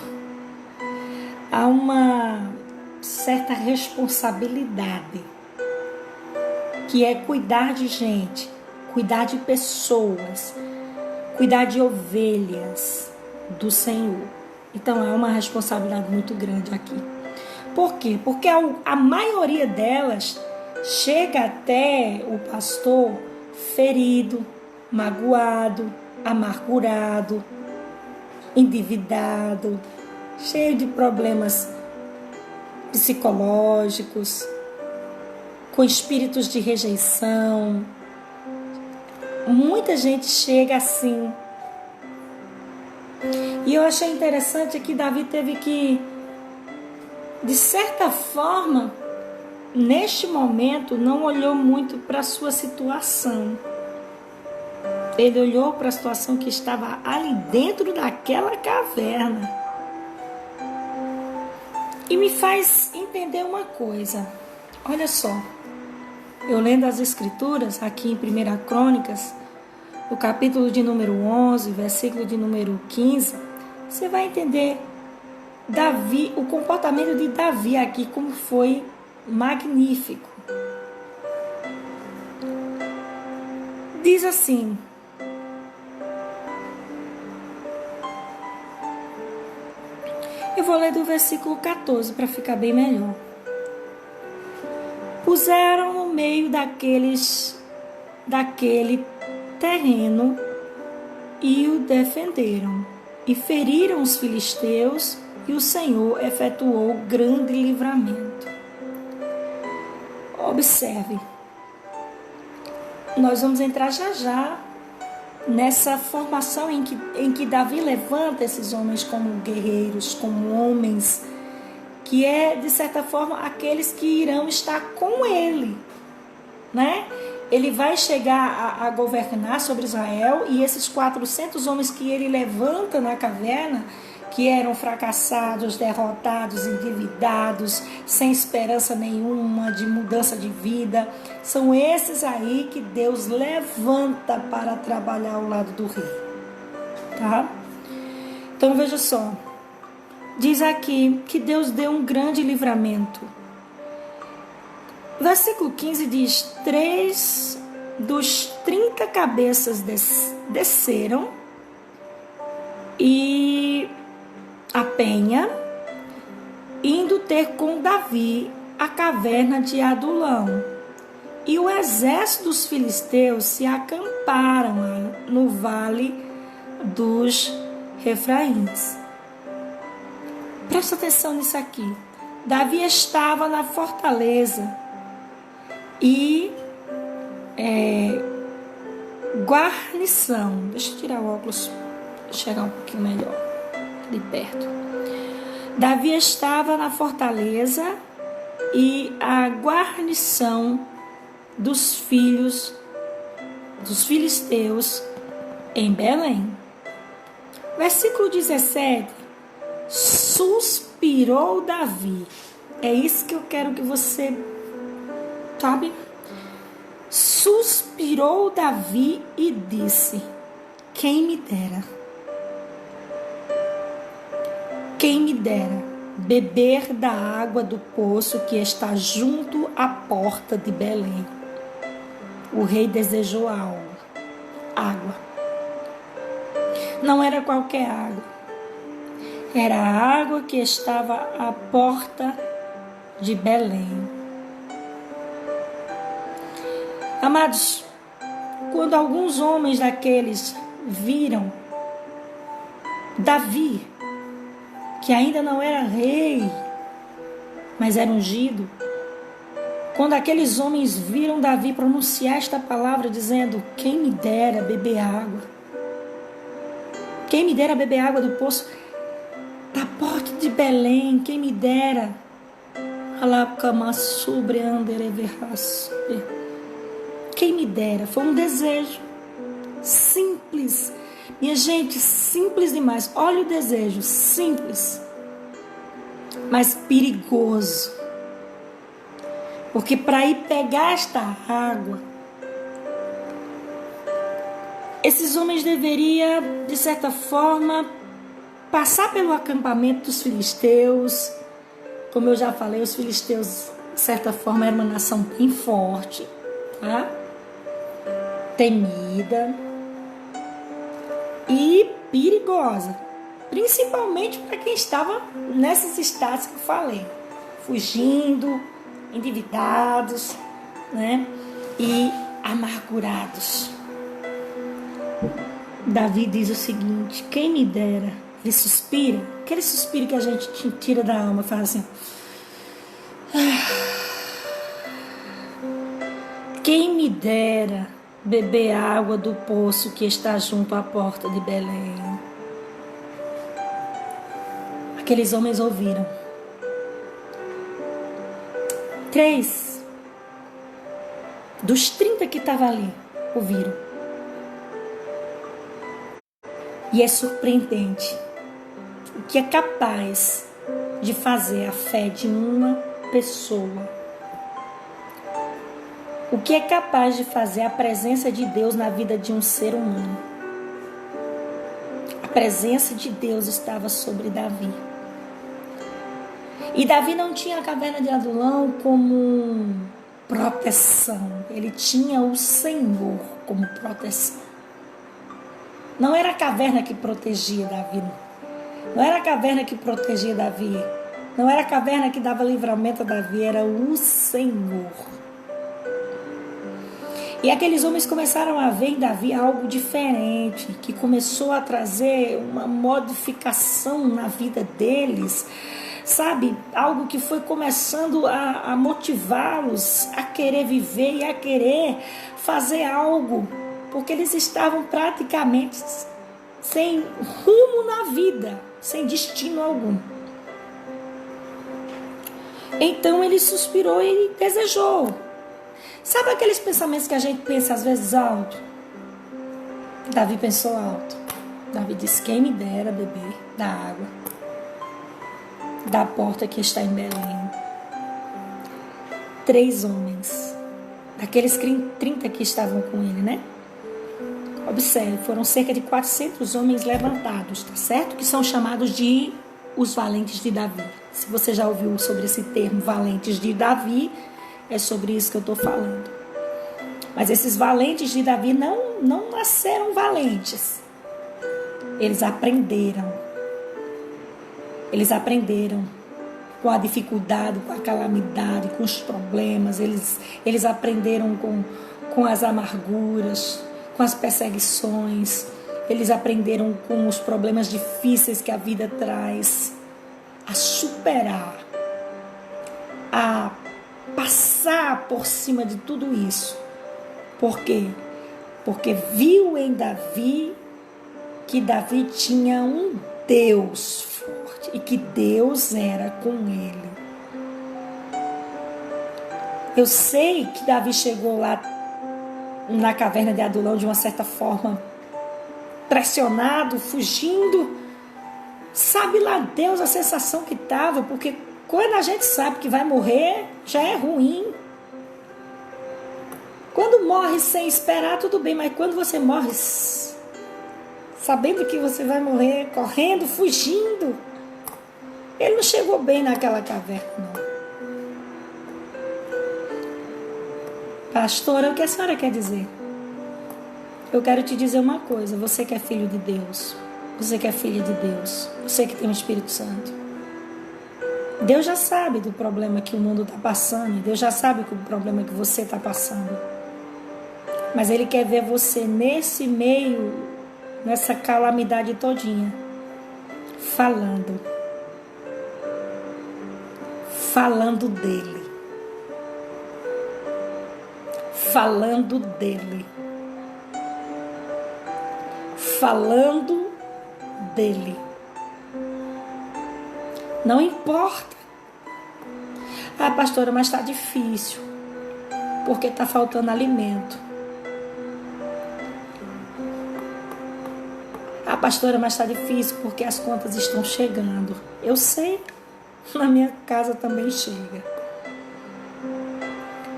Há uma certa responsabilidade, que é cuidar de gente, cuidar de pessoas, cuidar de ovelhas do Senhor. Então é uma responsabilidade muito grande aqui. Por quê? Porque a maioria delas chega até o pastor ferido, magoado, amargurado, endividado, cheio de problemas psicológicos, com espíritos de rejeição. Muita gente chega assim. E eu achei interessante que Davi teve que, de certa forma, neste momento, não olhou muito para a sua situação. Ele olhou para a situação que estava ali dentro daquela caverna. E me faz entender uma coisa. Olha só, eu lendo as escrituras aqui em 1 Crônicas, no capítulo de número 11, versículo de número 15, você vai entender Davi, o comportamento de Davi aqui, como foi magnífico. Diz assim: eu vou ler do versículo 14 para ficar bem melhor. Puseram no meio daquele terreno e o defenderam, e feriram os filisteus, e o Senhor efetuou grande livramento. Observe, nós vamos entrar já já nessa formação em que Davi levanta esses homens como guerreiros, como homens, que é, de certa forma, aqueles que irão estar com ele, né? Ele vai chegar a governar sobre Israel, e esses 400 homens que ele levanta na caverna, que eram fracassados, derrotados, endividados, sem esperança nenhuma de mudança de vida, são esses aí que Deus levanta para trabalhar ao lado do rei, tá? Então veja só, diz aqui que Deus deu um grande livramento. Versículo 15 diz: 3 dos 30 cabeças desceram e a penha, indo ter com Davi a caverna de Adulão. E o exército dos filisteus se acamparam no vale dos Refraíns. Presta atenção nisso aqui. Davi estava na fortaleza e guarnição. Deixa eu tirar o óculos para chegar um pouquinho melhor de perto. Davi estava na fortaleza e a guarnição dos filhos dos filisteus em Belém. Versículo 17. Suspirou Davi. É isso que eu quero que você, sabe? Suspirou Davi e disse: quem me dera beber da água do poço que está junto à porta de Belém. O rei desejou água. Não era qualquer água. Era a água que estava à porta de Belém. Amados, quando alguns homens daqueles viram Davi, que ainda não era rei, mas era ungido, quando aqueles homens viram Davi pronunciar esta palavra dizendo: quem me dera beber água, quem me dera beber água do poço da porta de Belém, quem me dera. Quem me dera. Foi um desejo simples. Minha gente, simples demais. Olha o desejo, simples, mas perigoso. Porque para ir pegar esta água, esses homens deveriam, de certa forma, passar pelo acampamento dos filisteus. Como eu já falei, os filisteus, de certa forma, eram uma nação bem forte, tá? Temida e perigosa, principalmente para quem estava nesses estados que eu falei, fugindo, endividados, né? E amargurados. Davi diz o seguinte: quem me dera. Ele suspira, aquele suspiro que a gente tira da alma, faz assim: quem me dera beber água do poço que está junto à porta de Belém. Aqueles homens ouviram. 3 dos 30 que estavam ali ouviram. E é surpreendente o que é capaz de fazer a fé de uma pessoa. O que é capaz de fazer a presença de Deus na vida de um ser humano. A presença de Deus estava sobre Davi. E Davi não tinha a caverna de Adulão como proteção. Ele tinha o Senhor como proteção. Não era a caverna que protegia Davi. Não era a caverna que protegia Davi. Não era a caverna que dava livramento a Davi. Era o Senhor. E aqueles homens começaram a ver em Davi algo diferente, que começou a trazer uma modificação na vida deles, sabe? Algo que foi começando a motivá-los a querer viver e a querer fazer algo, porque eles estavam praticamente sem rumo na vida, sem destino algum. Então ele suspirou e desejou. Sabe aqueles pensamentos que a gente pensa às vezes alto? Davi pensou alto. Davi disse: quem me dera beber da água da porta que está em Belém. 3 homens, daqueles 30 que estavam com ele, né? Observe, foram cerca de 400 homens levantados, tá certo? Que são chamados de os valentes de Davi. Se você já ouviu sobre esse termo, valentes de Davi, é sobre isso que eu estou falando. Mas esses valentes de Davi não nasceram valentes. Eles aprenderam. Eles aprenderam com a dificuldade, com a calamidade, com os problemas. Eles aprenderam com as amarguras, com as perseguições. Eles aprenderam com os problemas difíceis que a vida traz. A superar, a passar por cima de tudo isso. Por quê? Porque viu em Davi que Davi tinha um Deus forte e que Deus era com ele. Eu sei que Davi chegou lá na caverna de Adulão de uma certa forma pressionado, fugindo. Sabe lá Deus a sensação que estava, porque quando a gente sabe que vai morrer, já é ruim. Quando morre sem esperar, tudo bem, mas quando você morre sabendo que você vai morrer, correndo, fugindo, ele não chegou bem naquela caverna, não. Pastora, o que a senhora quer dizer? Eu quero te dizer uma coisa, você que é filho de Deus, você que é filha de Deus, você que tem o Espírito Santo, Deus já sabe do problema que o mundo está passando, Deus já sabe do problema que você está passando, mas Ele quer ver você nesse meio, nessa calamidade todinha, falando dele, falando dele, falando dele. Não importa. Ah, pastora, mas está difícil, porque está faltando alimento. Ah, pastora, mas está difícil porque as contas estão chegando. Eu sei, na minha casa também chega.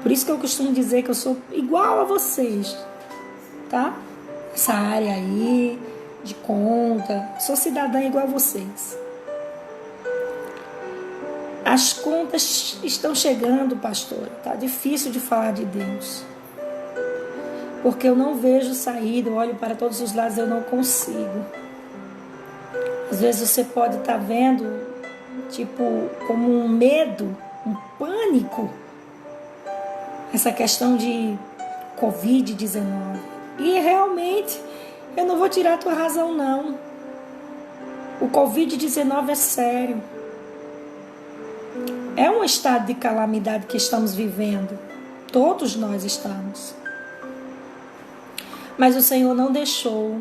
Por isso que eu costumo dizer que eu sou igual a vocês, tá? Essa área aí de conta, sou cidadã igual a vocês. As contas estão chegando, pastora. Tá difícil de falar de Deus. Porque eu não vejo saída, eu olho para todos os lados, eu não consigo. Às vezes você pode estar vendo, tipo, como um medo, um pânico, essa questão de Covid-19. E realmente, eu não vou tirar a tua razão, não. O Covid-19 é sério. É um estado de calamidade que estamos vivendo. Todos nós estamos. Mas o Senhor não deixou,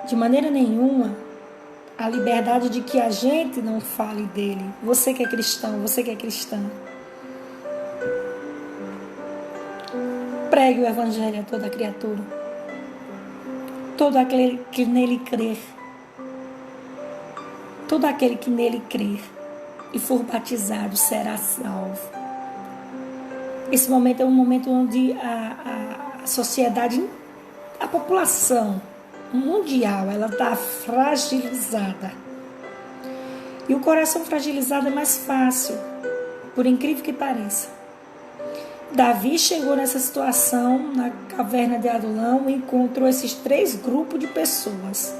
de maneira nenhuma, a liberdade de que a gente não fale dele. Você que é cristão, você que é cristã. Pregue o evangelho a toda criatura. Todo aquele que nele crer. Todo aquele que nele crer e for batizado será salvo. Esse momento é um momento onde a sociedade, a população mundial, ela está fragilizada. E o coração fragilizado é mais fácil, por incrível que pareça. Davi chegou nessa situação na caverna de Adulão e encontrou esses 3 grupos de pessoas.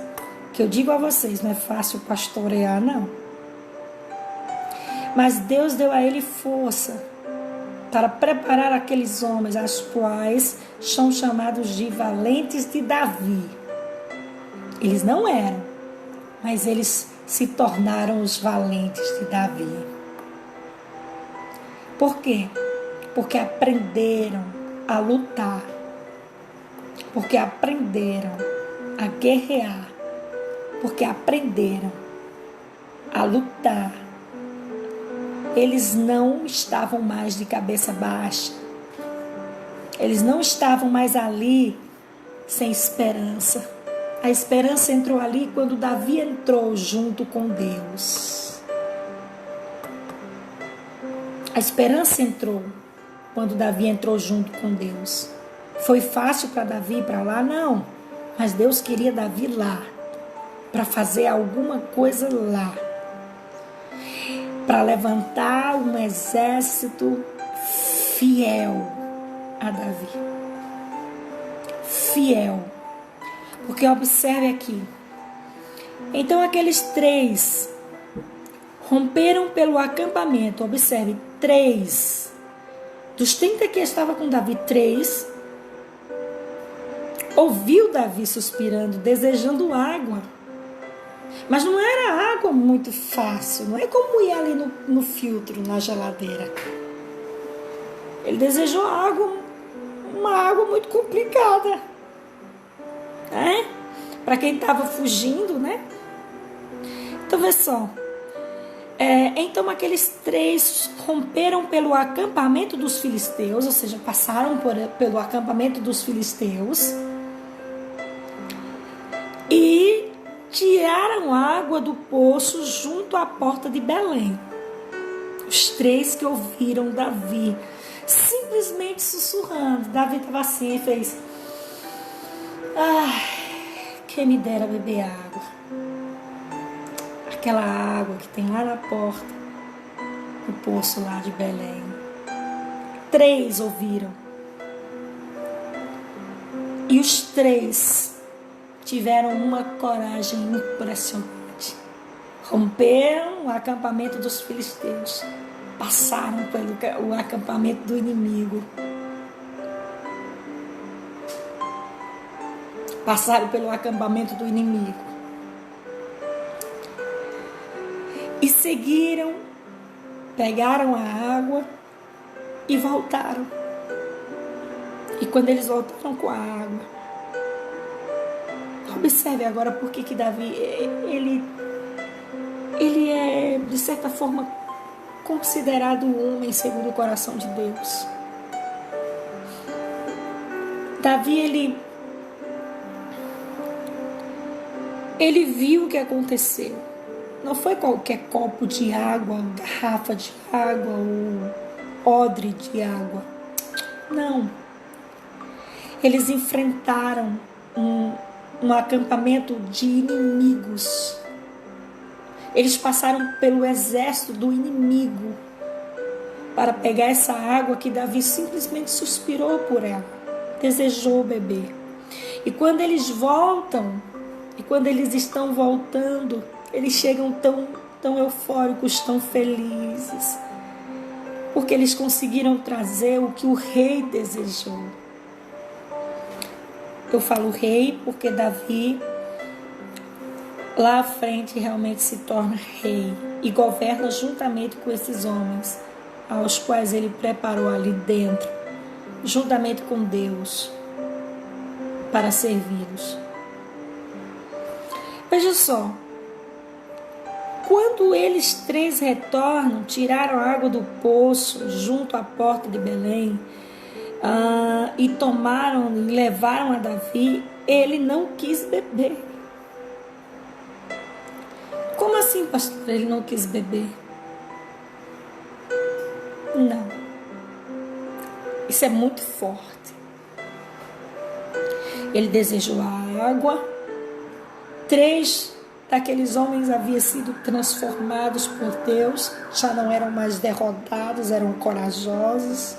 Que eu digo a vocês, não é fácil pastorear, não. Mas Deus deu a ele força para preparar aqueles homens, as quais são chamados de valentes de Davi. Eles não eram, mas eles se tornaram os valentes de Davi. Por quê? Porque aprenderam a lutar, porque aprenderam a guerrear, porque aprenderam a lutar. Eles não estavam mais de cabeça baixa. Eles não estavam mais ali sem esperança. A esperança entrou ali quando Davi entrou junto com Deus. A esperança entrou quando Davi entrou junto com Deus. Foi fácil para Davi ir para lá? Não. Mas Deus queria Davi lá, para fazer alguma coisa lá. Para levantar um exército fiel a Davi. Fiel. Porque observe aqui. Então aqueles 3 romperam pelo acampamento. Observe, 3. Dos 30 que estavam com Davi, 3 ouviu Davi suspirando, desejando água. Mas não era água muito fácil, não é como ir ali no filtro, na geladeira. Ele desejou água, uma água muito complicada, né? Para quem estava fugindo, né? Então, vê só. Então, aqueles 3 romperam pelo acampamento dos filisteus, ou seja, passaram pelo acampamento dos filisteus e tiraram água do poço junto à porta de Belém. Os 3 que ouviram Davi, simplesmente sussurrando. Davi estava assim e fez: quem me dera beber água. Aquela água que tem lá na porta do poço lá de Belém. 3 ouviram. E os 3 tiveram uma coragem impressionante. Romperam o acampamento dos filisteus. Passaram pelo acampamento do inimigo. Passaram pelo acampamento do inimigo. E seguiram, pegaram a água e voltaram. E quando eles voltaram com a água, observe agora por que Davi, ele é, de certa forma, considerado um homem segundo o coração de Deus. Davi, ele viu o que aconteceu. Não foi qualquer copo de água, garrafa de água ou odre de água. Não. Eles enfrentaram um acampamento de inimigos. Eles passaram pelo exército do inimigo para pegar essa água que Davi simplesmente suspirou por ela, desejou beber. E quando eles voltam, e quando eles estão voltando, eles chegam tão eufóricos, tão felizes, porque eles conseguiram trazer o que o rei desejou. Eu falo rei porque Davi, lá à frente, realmente se torna rei e governa juntamente com esses homens, aos quais ele preparou ali dentro, juntamente com Deus, para servi-los. Veja só, quando eles 3 retornam, tiraram a água do poço junto à porta de Belém, e tomaram e levaram a Davi, ele não quis beber. Como assim, pastor? Ele não quis beber? Não. Isso é muito forte. Ele desejou a água. 3 daqueles homens haviam sido transformados por Deus, já não eram mais derrotados, eram corajosos,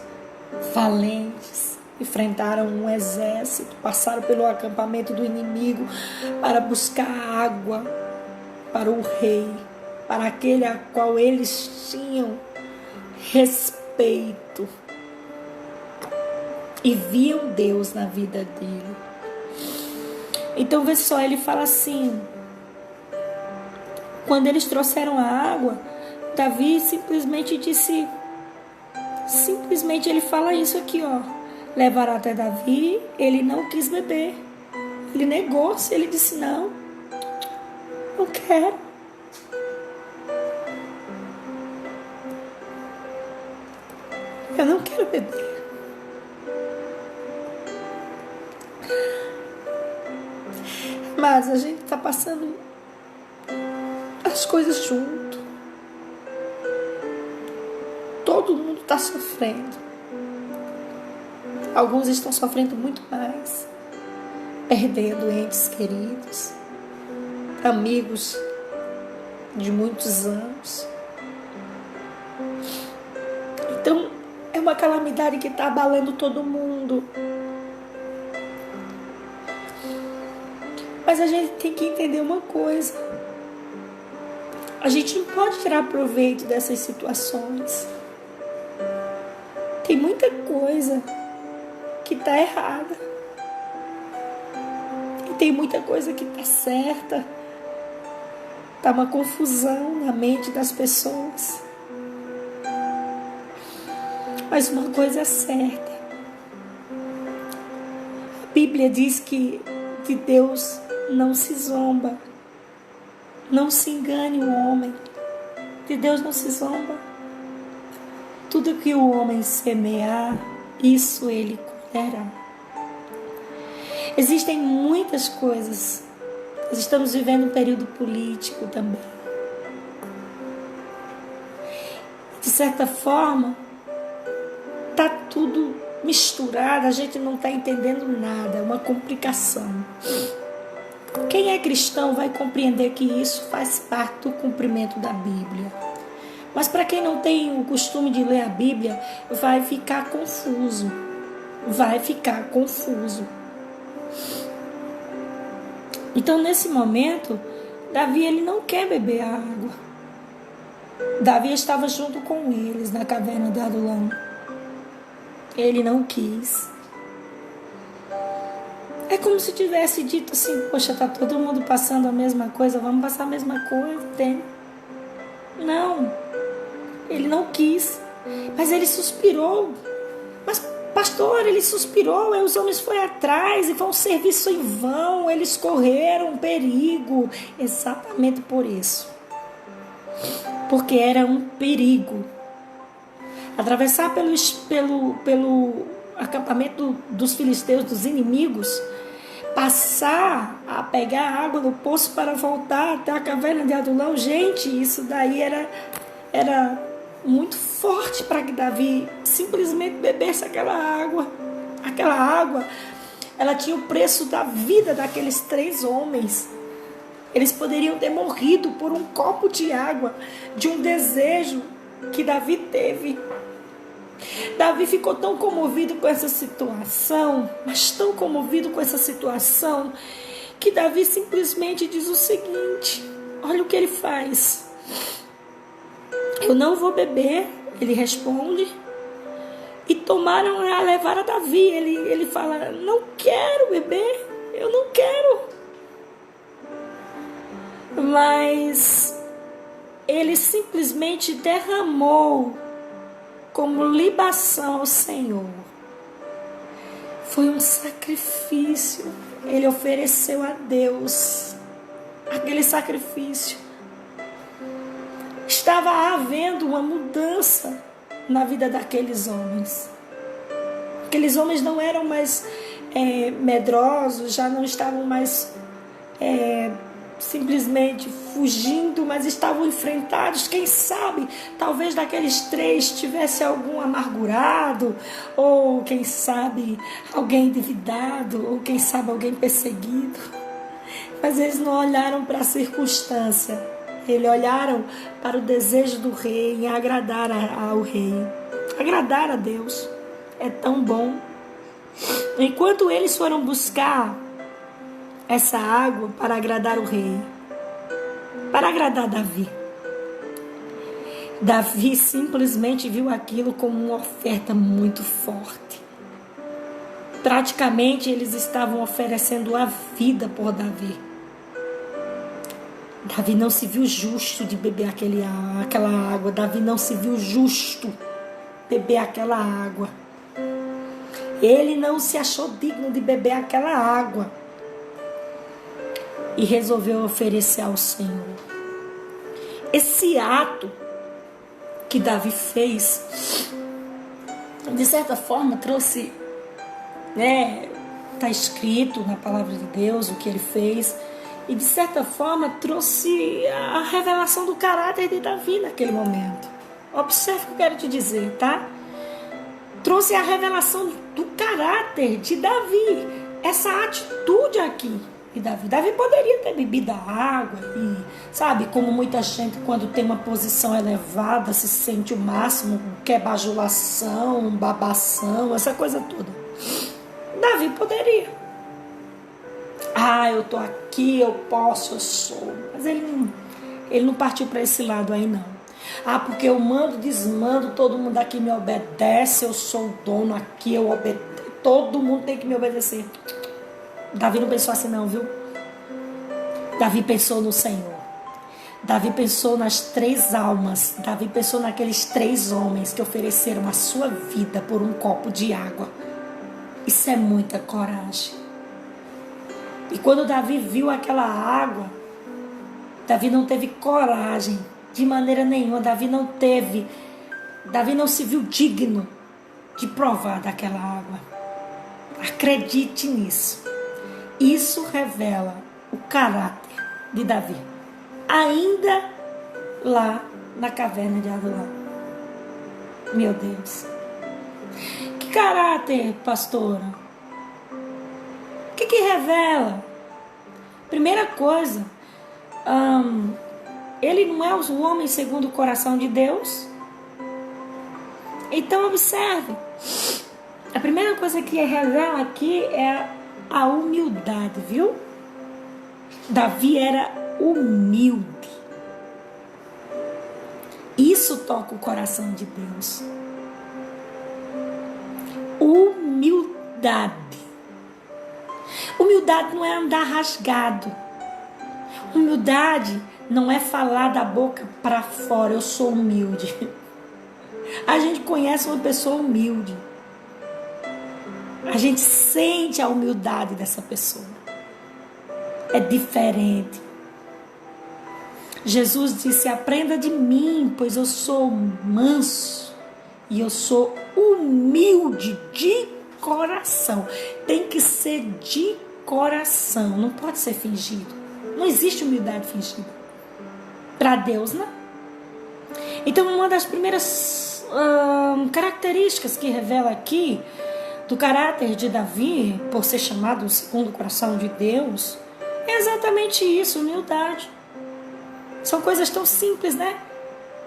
valentes, enfrentaram um exército, passaram pelo acampamento do inimigo para buscar água para o rei, para aquele a qual eles tinham respeito, e viam Deus na vida dele. Então vê só, ele fala assim, quando eles trouxeram a água, Davi simplesmente ele fala isso aqui, ó. Levaram até Davi, ele não quis beber. Ele negou-se, ele disse, não quero. Eu não quero beber. Mas a gente está passando as coisas junto. Todo mundo está sofrendo. Alguns estão sofrendo muito mais. Perdendo entes queridos, amigos de muitos anos. Então, é uma calamidade que está abalando todo mundo. Mas a gente tem que entender uma coisa. A gente não pode tirar proveito dessas situações. Tem muita coisa que está errada. E tem muita coisa que está certa. Está uma confusão na mente das pessoas. Mas uma coisa é certa. A Bíblia diz que de Deus não se zomba. Não se engane o homem. De Deus não se zomba. Tudo que o homem semear, isso ele colherá. Existem muitas coisas. Nós estamos vivendo um período político também. De certa forma, está tudo misturado, a gente não está entendendo nada, é uma complicação. Quem é cristão vai compreender que isso faz parte do cumprimento da Bíblia. Mas para quem não tem o costume de ler a Bíblia, vai ficar confuso. Vai ficar confuso. Então, nesse momento, Davi ele não quer beber a água. Davi estava junto com eles na caverna de Adulão. Ele não quis. É como se tivesse dito assim, poxa, está todo mundo passando a mesma coisa, vamos passar a mesma coisa, entende? Não, ele não quis, mas ele suspirou. Mas, pastor, ele suspirou, e os homens foram atrás, e foi um serviço em vão, eles correram um perigo, exatamente por isso. Porque era um perigo. Atravessar pelo acampamento dos filisteus, dos inimigos, passar a pegar água no poço para voltar até a caverna de Adulão, gente, isso daí era muito forte para que Davi simplesmente bebesse aquela água. Aquela água, ela tinha o preço da vida daqueles 3 homens. Eles poderiam ter morrido por um copo de água, de um desejo que Davi teve. Davi ficou tão comovido com essa situação, mas tão comovido com essa situação, que Davi simplesmente diz o seguinte, olha o que ele faz. Eu não vou beber, ele responde, e tomaram a levar a Davi. Ele fala, não quero beber, eu não quero. Mas ele simplesmente derramou como libação ao Senhor. Foi um sacrifício. Ele ofereceu a Deus aquele sacrifício. Estava havendo uma mudança na vida daqueles homens. Aqueles homens não eram mais medrosos, já não estavam mais simplesmente fugindo, mas estavam enfrentados. Quem sabe, talvez daqueles 3 tivesse algum amargurado, ou quem sabe alguém endividado, ou quem sabe alguém perseguido. Mas eles não olharam para a circunstância, eles olharam para o desejo do rei, em agradar ao rei. Agradar a Deus é tão bom. Enquanto eles foram buscar essa água para agradar o rei, para agradar Davi, Davi simplesmente viu aquilo como uma oferta muito forte. Praticamente eles estavam oferecendo a vida por Davi. Davi não se viu justo de beber aquela água. Davi não se viu justo beber aquela água. Ele não se achou digno de beber aquela água. E resolveu oferecer ao Senhor. Esse ato que Davi fez, de certa forma, trouxe, está escrito na palavra de Deus o que ele fez, e de certa forma trouxe a revelação do caráter de Davi naquele momento. Observe o que eu quero te dizer, tá? Trouxe a revelação do caráter de Davi, essa atitude aqui de Davi. Davi poderia ter bebido a água e, sabe, como muita gente quando tem uma posição elevada se sente o máximo, quer bajulação, babação, essa coisa toda. Davi poderia. Eu tô aqui, eu posso, eu sou. Mas ele não partiu para esse lado aí, não. Porque eu mando, desmando, todo mundo aqui me obedece, eu sou o dono aqui, eu obedeço, todo mundo tem que me obedecer. Davi não pensou assim não, viu? Davi pensou no Senhor. Davi pensou nas 3 almas. Davi pensou naqueles 3 homens que ofereceram a sua vida por um copo de água. Isso é muita coragem. E quando Davi viu aquela água, Davi não teve coragem de maneira nenhuma. Davi não se viu digno de provar daquela água. Acredite nisso. Isso revela o caráter de Davi. Ainda lá na caverna de Adulam. Meu Deus. Que caráter, pastora? O que revela? Primeira coisa, ele não é o homem segundo o coração de Deus. Então observe. A primeira coisa que revela aqui é a humildade, viu? Davi era humilde. Isso toca o coração de Deus. Humildade. Humildade não é andar rasgado. Humildade não é falar da boca para fora, eu sou humilde. A gente conhece uma pessoa humilde. A gente sente a humildade dessa pessoa. É diferente. Jesus disse: aprenda de mim, pois eu sou manso e eu sou humilde de coração. Tem que ser de coração, não pode ser fingido. Não existe humildade fingida. Para Deus, não. Então, uma das primeiras características que revela aqui do caráter de Davi, por ser chamado segundo o coração de Deus, é exatamente isso, humildade. São coisas tão simples, né?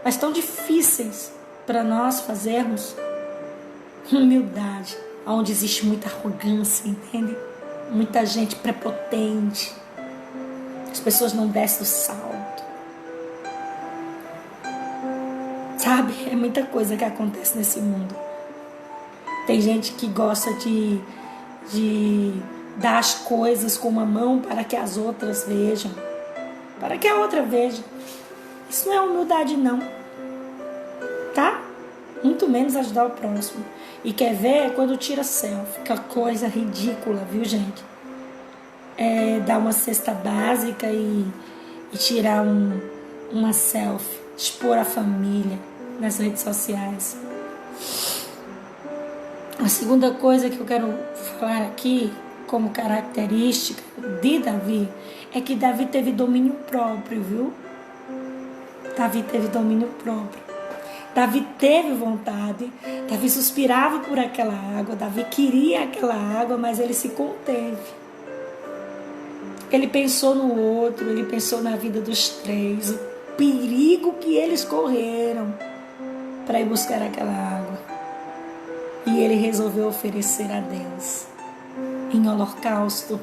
Mas tão difíceis para nós fazermos. Humildade, onde existe muita arrogância, entende? Muita gente prepotente. As pessoas não descem o salto. Sabe? É muita coisa que acontece nesse mundo. Tem gente que gosta de dar as coisas com uma mão para que as outras vejam. Para que a outra veja. Isso não é humildade, não. Tá? Muito menos ajudar o próximo. E quer ver quando tira selfie. Que coisa ridícula, viu, gente? Dar uma cesta básica e tirar uma selfie. Expor a família nas redes sociais. A segunda coisa que eu quero falar aqui, como característica de Davi, é que Davi teve domínio próprio, viu? Davi teve domínio próprio. Davi teve vontade. Davi suspirava por aquela água. Davi queria aquela água, mas ele se conteve. Ele pensou no outro, ele pensou na vida dos 3, o perigo que eles correram para ir buscar aquela água. E ele resolveu oferecer a Deus. Em holocausto,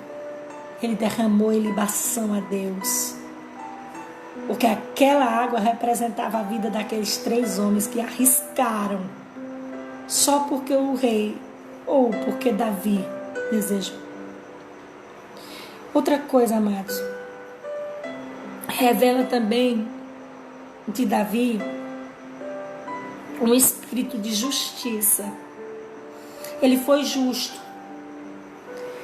ele derramou em libação a Deus. Porque aquela água representava a vida daqueles 3 homens que arriscaram. Só porque o rei, ou porque Davi, desejo. Outra coisa, amados, revela também de Davi um espírito de justiça. Ele foi justo.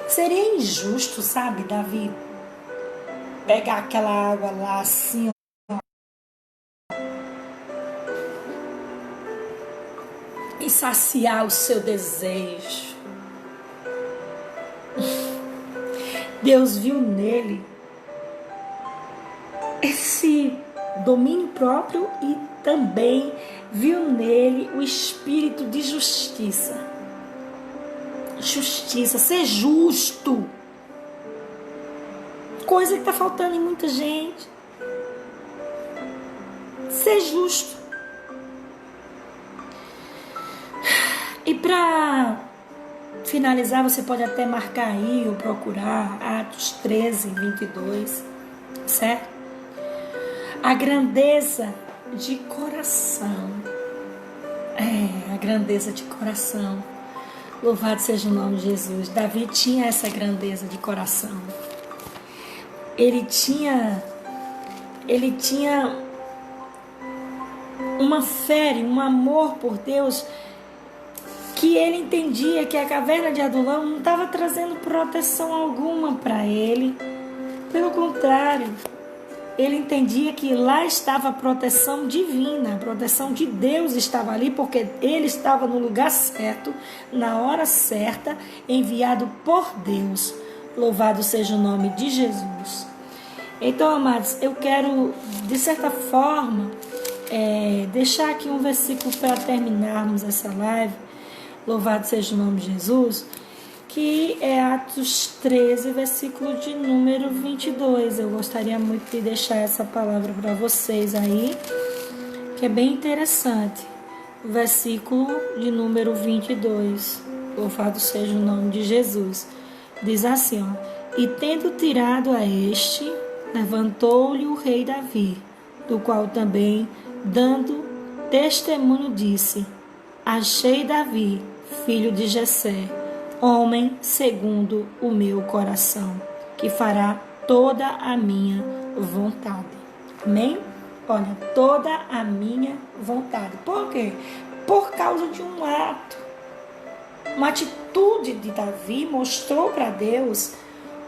Seria injusto, sabe, Davi, pegar aquela água lá assim, e saciar o seu desejo. Deus viu nele esse domínio próprio e também viu nele o espírito de justiça. Justiça, ser justo. Coisa que está faltando em muita gente. Ser justo. E para finalizar, você pode até marcar aí ou procurar Atos 13, 22, certo? A grandeza de coração. A grandeza de coração. Louvado seja o nome de Jesus. Davi tinha essa grandeza de coração. Ele tinha uma fé, um amor por Deus, que ele entendia que a caverna de Adulão não estava trazendo proteção alguma para ele. Pelo contrário, ele entendia que lá estava a proteção divina, a proteção de Deus estava ali, porque ele estava no lugar certo, na hora certa, enviado por Deus. Louvado seja o nome de Jesus. Então, amados, eu quero, de certa forma, deixar aqui um versículo para terminarmos essa live. Louvado seja o nome de Jesus, que é Atos 13, versículo de número 22. Eu gostaria muito de deixar essa palavra para vocês aí, que é bem interessante. O versículo de número 22. Louvado seja o nome de Jesus. Diz assim, ó: E tendo tirado a este, levantou-lhe o rei Davi, do qual também, dando testemunho, disse: Achei Davi, filho de Jessé, homem segundo o meu coração, que fará toda a minha vontade. Amém? Olha, toda a minha vontade. Por quê? Por causa de um ato. Uma atitude de Davi mostrou para Deus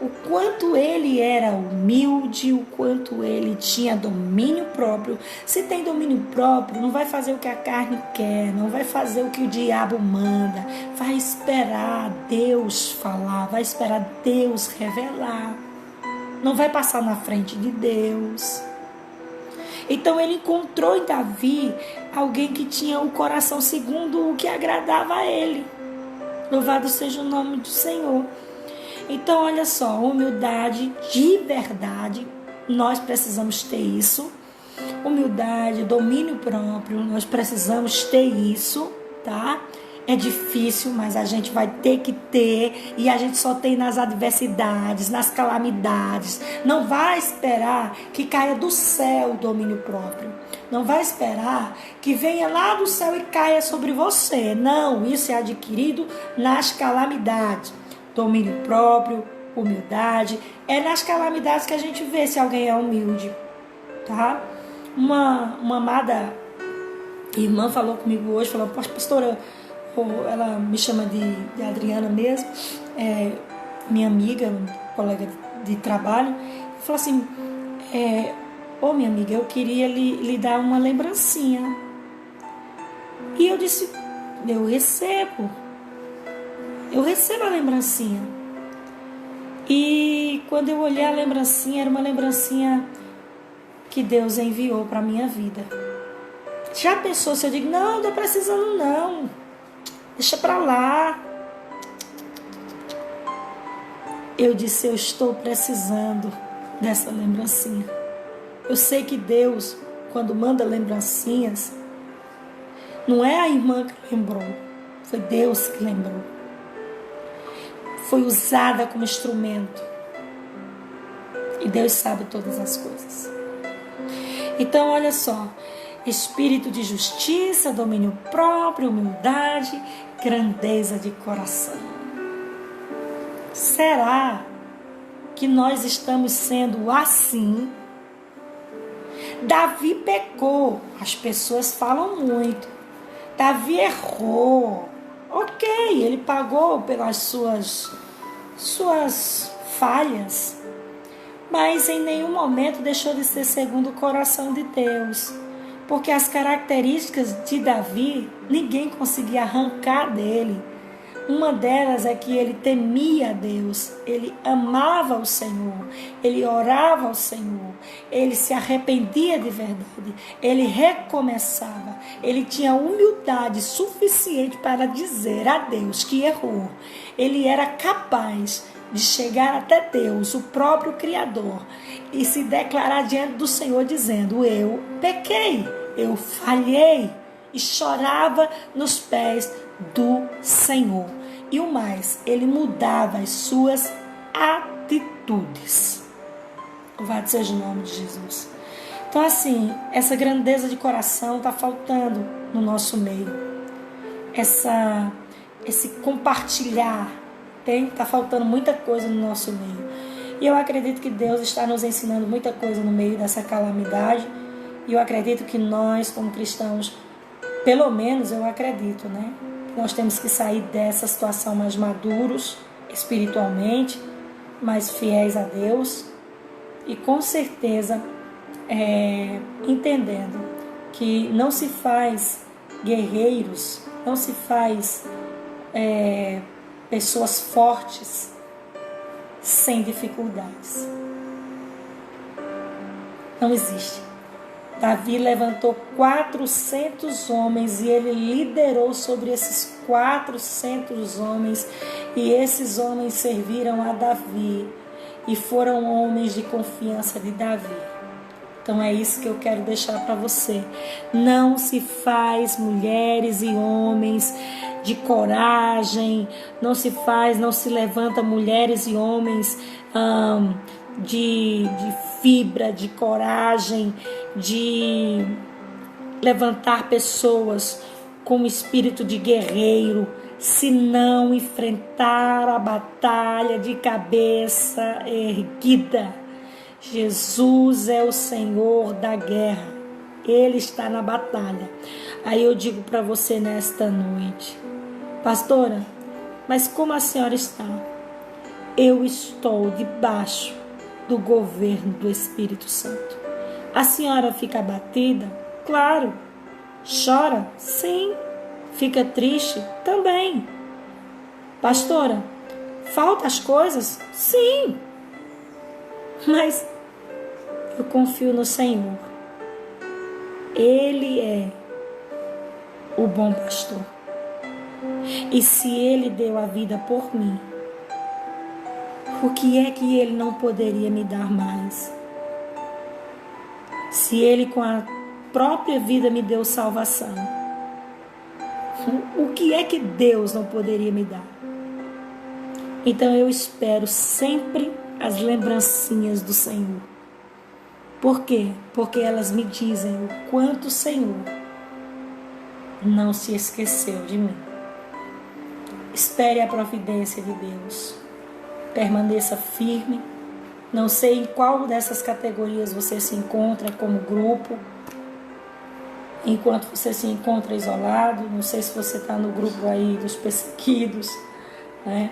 o quanto ele era humilde, o quanto ele tinha domínio próprio. Se tem domínio próprio, não vai fazer o que a carne quer, não vai fazer o que o diabo manda, vai esperar Deus falar, vai esperar Deus revelar, não vai passar na frente de Deus. Então ele encontrou em Davi alguém que tinha o coração segundo o que agradava a ele. Louvado seja o nome do Senhor. Então, olha só, humildade de verdade, nós precisamos ter isso. Humildade, domínio próprio, nós precisamos ter isso, tá? É difícil, mas a gente vai ter que ter, e a gente só tem nas adversidades, nas calamidades. Não vai esperar que caia do céu o domínio próprio. Não vai esperar que venha lá do céu e caia sobre você. Não, isso é adquirido nas calamidades. Domínio próprio, humildade. É nas calamidades que a gente vê se alguém é humilde, tá? Uma amada irmã falou comigo hoje, falou: pastora, ela me chama de Adriana mesmo, minha amiga, colega de trabalho, falou assim: minha amiga, eu queria lhe dar uma lembrancinha. E eu disse: eu recebo a lembrancinha. E quando eu olhei a lembrancinha, era uma lembrancinha que Deus enviou para a minha vida. Já pensou se eu digo: não estou precisando não, deixa para lá? Eu disse: eu estou precisando dessa lembrancinha. Eu sei que Deus, quando manda lembrancinhas, não é a irmã que lembrou, foi Deus que lembrou. Foi usada como instrumento. E Deus sabe todas as coisas. Então, olha só: espírito de justiça, domínio próprio, humildade, grandeza de coração. Será que nós estamos sendo assim? Davi pecou, as pessoas falam muito. Davi errou. Ok, ele pagou pelas suas falhas, mas em nenhum momento deixou de ser segundo o coração de Deus. Porque as características de Davi, ninguém conseguia arrancar dele. Uma delas é que ele temia a Deus, ele amava o Senhor, ele orava ao Senhor, ele se arrependia de verdade, ele recomeçava, ele tinha humildade suficiente para dizer a Deus que errou. Ele era capaz de chegar até Deus, o próprio Criador, e se declarar diante do Senhor dizendo: eu pequei, eu falhei, e chorava nos pés do Senhor. E o mais, ele mudava as suas atitudes. Louvado seja o nome de Jesus. Então assim, essa grandeza de coração está faltando no nosso meio. Esse compartilhar, está faltando muita coisa no nosso meio. E eu acredito que Deus está nos ensinando muita coisa no meio dessa calamidade. E eu acredito que nós, como cristãos, pelo menos eu acredito, né? Nós temos que sair dessa situação mais maduros espiritualmente, mais fiéis a Deus e com certeza entendendo que não se faz guerreiros, não se faz pessoas fortes sem dificuldades. Não existe. Davi levantou 400 homens e ele liderou sobre esses 400 homens, e esses homens serviram a Davi e foram homens de confiança de Davi. Então é isso que eu quero deixar para você. Não se faz mulheres e homens de coragem, não se levanta mulheres e homens de fibra, de coragem, de levantar pessoas com espírito de guerreiro, se não enfrentar a batalha de cabeça erguida. Jesus é o Senhor da guerra, Ele está na batalha. Aí eu digo para você nesta noite: pastora, mas como a senhora está? Eu estou debaixo do governo do Espírito Santo. A senhora fica abatida? Claro. Chora? Sim. Fica triste? Também. Pastora, faltam as coisas? Sim. Mas eu confio no Senhor. Ele é o bom pastor. E se Ele deu a vida por mim, o que é que Ele não poderia me dar mais? Se Ele com a própria vida me deu salvação, o que é que Deus não poderia me dar? Então eu espero sempre as lembrancinhas do Senhor. Por quê? Porque elas me dizem o quanto o Senhor não se esqueceu de mim. Espere a providência de Deus. Permaneça firme. Não sei em qual dessas categorias você se encontra como grupo. Enquanto você se encontra isolado. Não sei se você está no grupo aí dos perseguidos, né?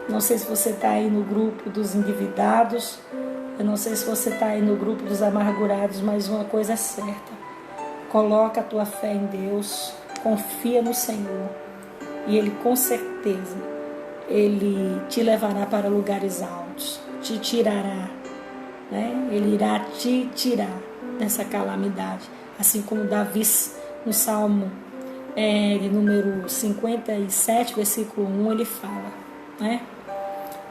Não sei se você está aí no grupo dos endividados. Eu não sei se você está aí no grupo dos amargurados. Mas uma coisa é certa: coloca a tua fé em Deus. Confia no Senhor. E Ele com certeza, Ele te levará para lugares altos, te tirará, né? Ele irá te tirar dessa calamidade. Assim como Davi, no Salmo de número 57, versículo 1, ele fala, né?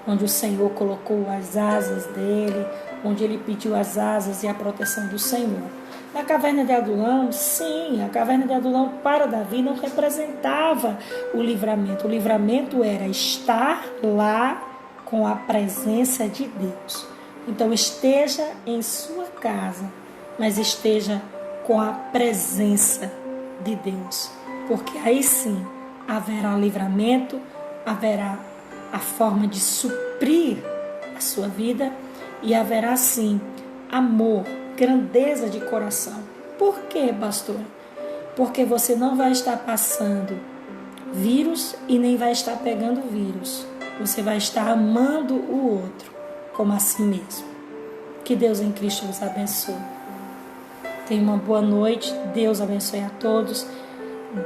Onde o Senhor colocou as asas dele, onde ele pediu as asas e a proteção do Senhor. Na caverna de Adulão, sim, a caverna de Adulão para Davi não representava o livramento. O livramento era estar lá com a presença de Deus. Então esteja em sua casa, mas esteja com a presença de Deus. Porque aí sim haverá livramento, haverá a forma de suprir a sua vida e haverá sim amor, grandeza de coração. Por quê, pastor? Porque você não vai estar passando vírus e nem vai estar pegando vírus. Você vai estar amando o outro como a si mesmo. Que Deus em Cristo os abençoe. Tenha uma boa noite. Deus abençoe a todos.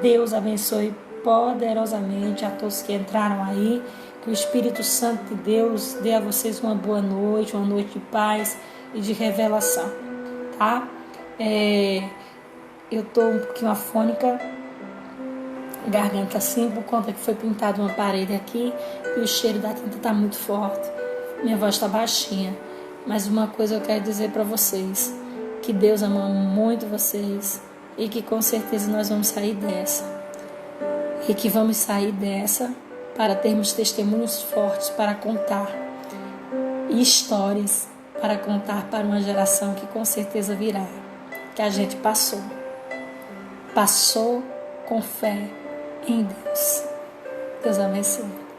Deus abençoe poderosamente a todos que entraram aí. Que o Espírito Santo de Deus dê a vocês uma boa noite, uma noite de paz e de revelação, tá? Eu tô um pouquinho afônica, garganta assim, por conta que foi pintada uma parede aqui e o cheiro da tinta tá muito forte. Minha voz tá baixinha, mas uma coisa eu quero dizer para vocês, que Deus ama muito vocês e que com certeza nós vamos sair dessa. E que vamos sair dessa para termos testemunhos fortes para contar e histórias para contar para uma geração que com certeza virá, que a gente passou com fé em Deus. Deus abençoe.